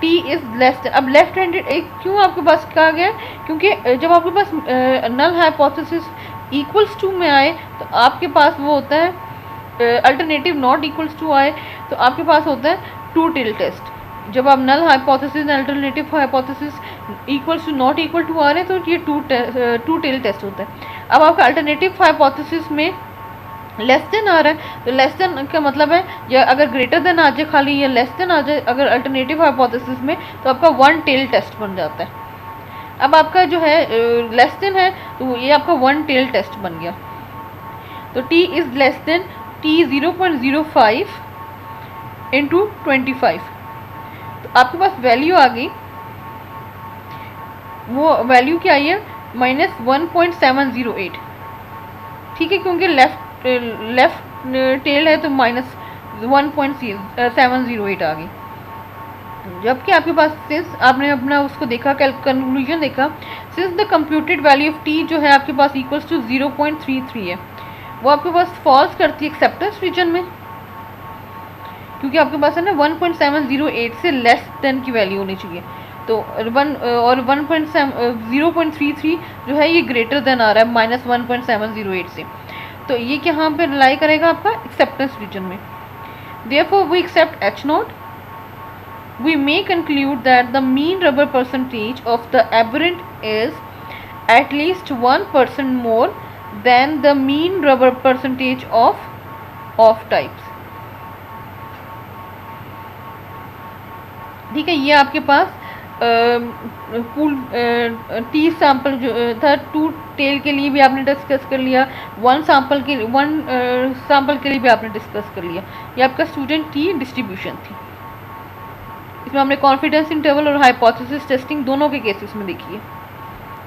t is less. अब लेफ्ट हैंडेड क्यों आपके पास कहा गया, क्योंकि जब आपके पास नल हाइपोथेसिस इक्वल्स टू में आए तो आपके पास वो होता है अल्टरनेटिव नॉट इक्वल्स टू आए तो आपके पास होता है टू टिल टेस्ट। जब आप null hypothesis alternative hypothesis equals to not equal to आ रहे हैं तो ये टू टिल टेस्ट होता है। अब आपका अल्टरनेटिव हाइपोथेसिस में लेस देन आ रहा है, तो लेस देन का मतलब है या अगर ग्रेटर देन आ जाए खाली या लेस देन आ जाए अगर अल्टरनेटिव हाइपोथेसिस में, तो आपका वन टेल टेस्ट बन जाता है। अब आपका जो है लेस देन है तो ये आपका वन टेल टेस्ट बन गया। तो t is less than t 0.05 into 25, तो आपके पास वैल्यू आ गई, वो वैल्यू क्या आई है -1.708। ठीक है, क्योंकि लेफ्ट टेल है तो -1.708 आ गई। जबकि आपके पास सिंस आपने अपना उसको देखा कंक्लूजन देखा, since the computed value of T जो है आपके पास इक्वल्स टू 0.33 है, वो आपके पास फॉल्स करती है एक्सेप्टेंस रीजन में, क्योंकि आपके पास है ना 1.708 से लेस देन की वैल्यू होनी चाहिए। तो 0.33 जो है ये ग्रेटर देन आ रहा है -1.708 से, तो ये कहाँ पे लाई करेगा आपका एक्सेप्टेंस रीजन में। Therefore we accept H0, we may conclude that the mean rubber percentage of the aberrant is at least 1% more than the mean rubber percentage of types। ठीक है, ये आपके पास पूल टी सैंपल जो था, टू टेल के लिए भी आपने डिस्कस कर लिया, वन सैंपल के लिए भी आपने डिस्कस कर लिया। ये आपका स्टूडेंट टी डिस्ट्रीब्यूशन थी। इसमें हमने कॉन्फिडेंस इंटरवल और हाइपोथेसिस टेस्टिंग दोनों के केसेस में देखी है।